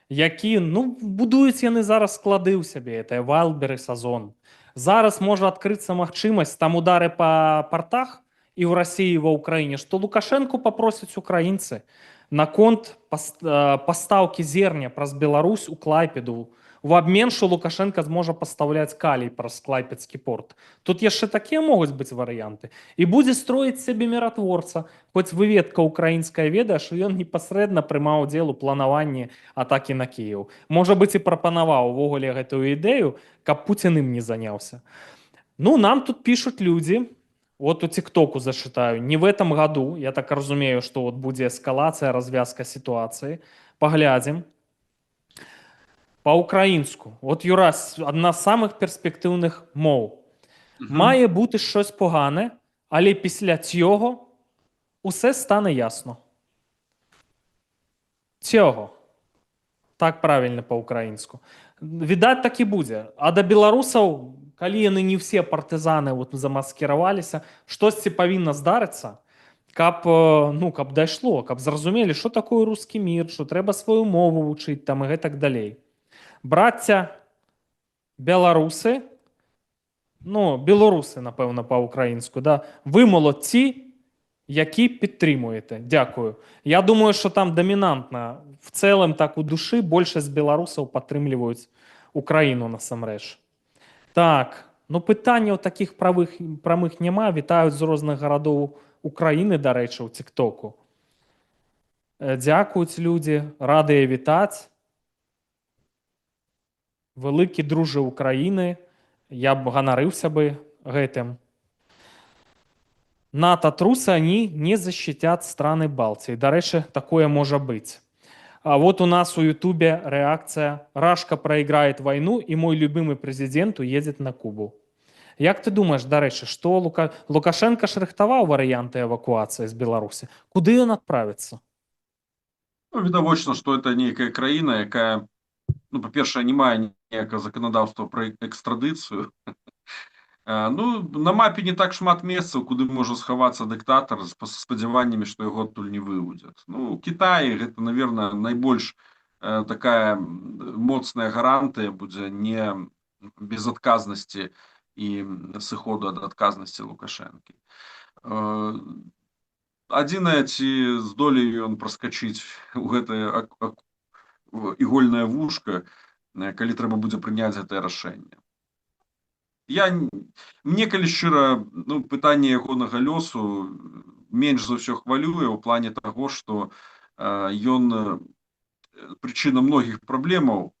які, ну, будуюць яны зараз склады ў сябе, это Вайлдберы, Сазон. Зараз можа адкрыцца магчымасць там удары па партах і ў Расіі, і ва Ўкраіне, што Лукашэнку папросяць украінцы наконт пастаўкі зерня праз Беларусь у Клайпеду, в абмен, што Лукашенко зможа пастаўляць калій праз Клайпедскі порт. Тут яшчэ такія могуць быць варыянты. І будзе строіць сябе міратворца, хоць выведка украінская ведае, што ён непасрэдна прымаў удзел у планаванні атакі на Кіеў. Можа быць, і прапанаваў увогуле гэтую ідэю, каб Пуцін ім не заняўся. Ну, нам тут пишут люди, вот у ТикТоку зачитаю, не в этом году, я так разумею, что вот будет эскалация, развязка ситуации, поглядим. По-українську, от Юрась, одна з самих перспективних мов. Має бути щось погане, але після цього усе стане ясно. Цього. Так правильно по-українську. Відаць, так і будзе. А да беларусаў, калі яны не ўсе партызаны вот замаскіраваліся, штосьці павінна здарыцца, каб, ну, каб дайшло, каб зразумелі, што такое рускі мір, што трэба сваю мову вучыць там і гэтак далей. Браття беларусы, ну, белорусы, напэўна, па-украінску, да, вы молодці, які підтримуєте. Дякую. Я думаю, що там домінантна, в цілому, так у душі, більшість білорусів підтримують Україну насамрэч. Так, ну питання таких прамых нема, вітають з різних городів України, до речі, у ТикТоку. Дякують люди, радий вітати. Великі друже України, я б ганарыўся бы гэтым. НАТО трусы, они не защитят страны Балтии. До речі, такое может быть. А вот у нас у Ютубе реакция. Рашка проиграет войну, и мой любимый президент уедет на Кубу. Як ты думаешь, до речі, что Лукашенко ж рыхтаваў варианты эвакуации из Беларуси? Куды он отправится? Ну, відавочна, што это нейкая краіна, якая, ну, па-першае, не мае ніякага заканадаўства пра экстрадыцыю. Ну, на мапе не так шмат месцаў, куды можа схавацца дыктатар з спадзяваннямі, што яго адтуль не выводзяць. Ну, Кітай гэта, наверное, найбольш такая моцная гарантыя будзе не безадказнасці і сыходу ад адказнасці Лукашэнкі. Адзінае, ці здолее ён праскачыць у гэтае ігольнае вушка, калі трэба будзе прыняць гэтае рашэнне. Мне, калі шчыра, ну, пытанне ягонага лёсу менш за ўсё хвалюе ў плане таго, што ён прычына многіх праблемаў,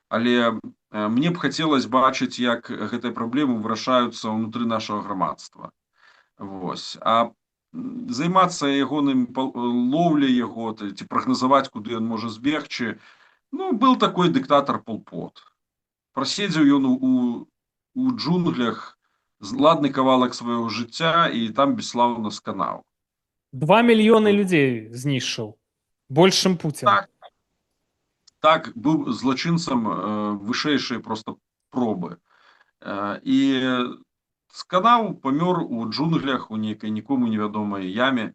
але мне б хацелось бачыць, як гэтыя праблемы вырашаюцца ўнутры нашага грамадства. Вось. А займацца ягоным лоўляй яго, ці прагназаваць, куды ён можа збегчы, ну, был такой дыктатар Пол Пот. Праседзеў ён у джунглях ладны кавалак свайго жыцця і там бесслаўна сканаў. 2 мільёны людзей знішчыў. Больш, чым Пуцін. Так, быў злачынцам вышэйшай просто пробы. І сканаў, памёр у джунглях, у нейкай нікому невядомай яме.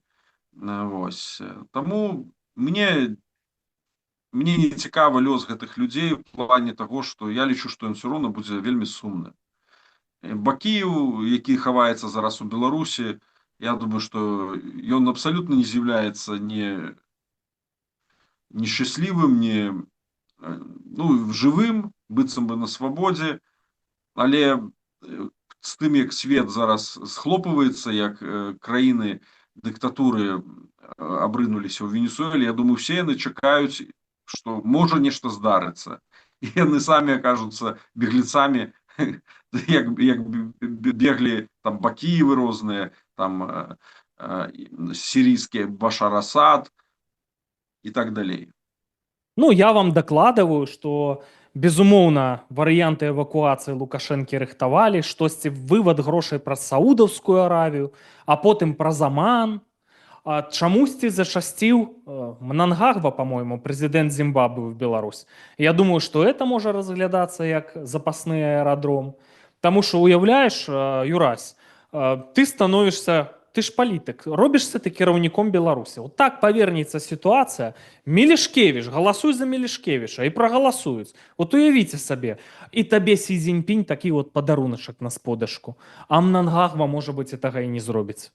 Вось. Таму мне не цікавы лёс гэтых людзей у плане таго, што я лічу, што ён все роўна будзе вельмі сумны. Бакіеў, які хаваецца зараз у Беларусі, я думаю, што ён абсалютна не з'яўляецца не шчаслівым, ну, жывым, быццам бы на свабодзе, але з тым, як свет зараз схлопваецца, як краіны дыктатуры абрынуліся ў Венесуэле, я думаю, все яны чакаюць, што можа нешта здарыцца. І яны самі акажуцца беглецамі, як беглі там Бакіевы розныя, там сирийские Башар Асад и так далее. Ну, я вам дакладываю, что, безумоўна, варыянты эвакуацыі Лукашэнкі рыхтавалі, штосьці вывад грошай праз Саудаўскую Аравію, а потым праз Аман. Чамусьці зачасціў Мнангагва, по-моему, прэзідэнт Зімбабве в Беларусь. Я думаю, что это можа разглядацца як запасны аэрадром. Таму што, уяўляеш, Юрась, ты ты ж палітык, робішся ты кіраўніком Беларусі. Вот так павернецца сітуацыя. Мелішкевіч, галасуй за Мелішкевіча, і прагаласуюць. Вот уявіце сабе, і табе Сі Цзіньпінь такі вот падаруначак на сподачку. А Мнангагва, можа быць, гэтага і не зробіць.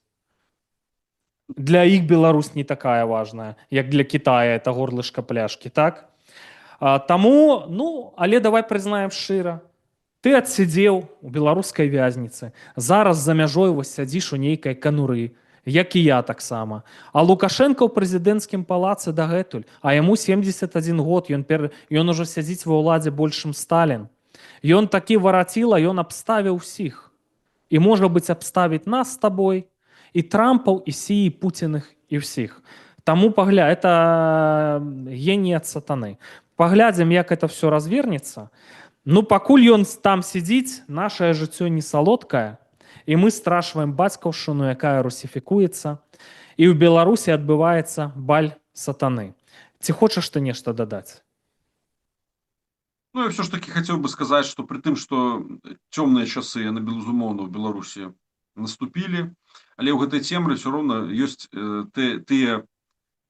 Для іх Беларусь не такая важная, як для Китая, это горлышко пляшки, так? Таму, ну, але давай прызнаем шчыра. Ты адсидзеў у беларускай вязніцы. Зараз за мяжой вось сядзіш у нейкай кануры, як і я таксама. А Лукашенко ў прэзідэнцкім палацы дагэтуль, а яму 71 год, ён ужо сядзіць ва ўладзе больш, чым Сталін. Ён такі вараціла, ён абставіў усіх. І, можа быць, абставіць нас з табой, і Трампаў, і Сі, і Пуціных, і ўсіх. Таму это геній ад сатаны. Паглядзім, як это все развернецца. Ну, пакуль ён там сидзіць, нашае жыццё не салодкае, і мы страшваем бацькаўшчыну, якая русіфікуецца, і ў Беларусі адбываецца баль сатаны. Ці хочаш ты нешта дадаць? Ну, я все ж таки хотел бы сказать, что при тым, что темные часы, яны, безумоўна, в Беларуси наступили, але ў гэтай цемры все равно есть тыя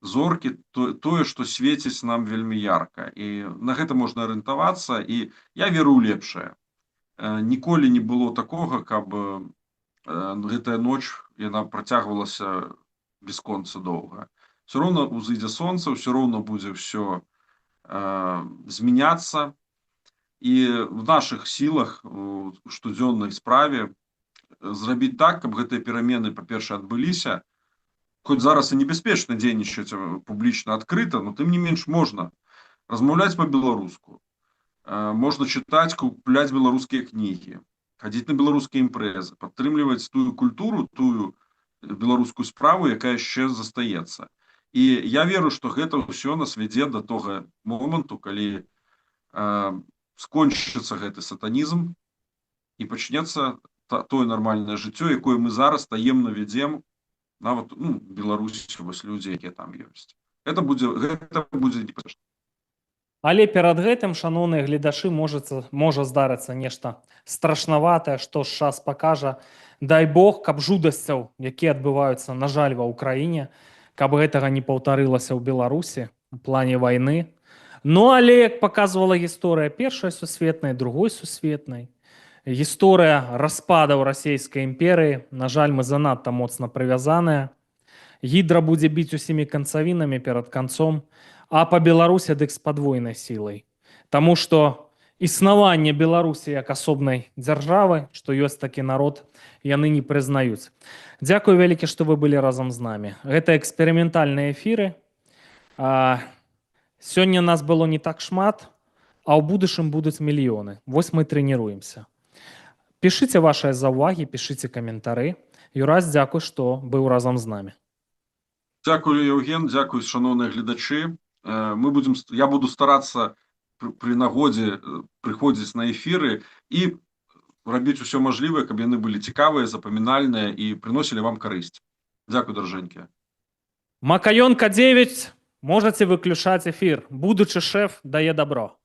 зоркі, тое, што свеціць нам вельмі ярка. І на гэта можна арыентавацца, і я веру ў лепшае. Ніколі не было такога, каб гэтая ноч яна працягвалася бясконца доўга. Все роўна узыдзе сонца, все роўна будзе ўсё змяняцца. І в наших сілах у штодзённай справе зрабіць так, каб гэтыя перамены, па-першае, адбыліся. Хоть зараз и небяспечна дзейнічаць публічна адкрыта, но тым не менш можна размаўляць по-беларуску, можна чытаць, купляць беларускія кнігі, хадзіць на беларускія імпрэзы, падтрымліваць тую культуру, тую беларускую справу, якая яшчэ застаецца. І я веру, што гэта ўсё нас вядзе да того моманту, калі скончыцца гэты сатанізм і пачнецца тое нармальнае жыццё, якое мы зараз таемна вядзем, нават, ну, Беларусі, вось людзі, якія там ёсць. Гэта будзе непазначна. Але перад гэтым, шаноўныя гледачы, можа здарыцца нешта страшнаватае, што ж час пакажа. Дай Бог, каб жудасцяў, якія адбываюцца, на жаль, ва ўкраіне, каб гэтага не паўтарылася ў Беларусі у плане вайны. Ну, але, як паказвала гісторыя Першай сусветнай, Другой сусветнай, гісторыя распадаў расійскай імперыі, на жаль, мы занадта моцна прывязаныя. Гідра будзе біць усімі канцавінамі перад канцом, а па Беларусі дык з падвойнай сілай. Таму што існаванне Беларусі як асобнай дзяржавы, што ёсць такі народ, яны не прызнаюць. Дзякую вялікі, што вы былі разам з намі. Гэта эксперыментальныя эфіры. Сёння нас было не так шмат, а ў будучым будуць мільёны. Вось мы трэніруемся. Пішыце вашыя заўвагі, пішыце каментары. Юрась, дзякуй, што быў разам з намі. Дзякую, Евген, дзякуй, шаноўныя гледачы. Я буду старацца пры нагодзе прыходзіць на эфіры і рабіць усё мажлівае, каб яны былі цікавыя, запамінальныя і прыносілі вам карысць. Дзякуй, даражэнькія. Макаёнка 9, можаце выключаць эфір. Будучы шэф дае дабро.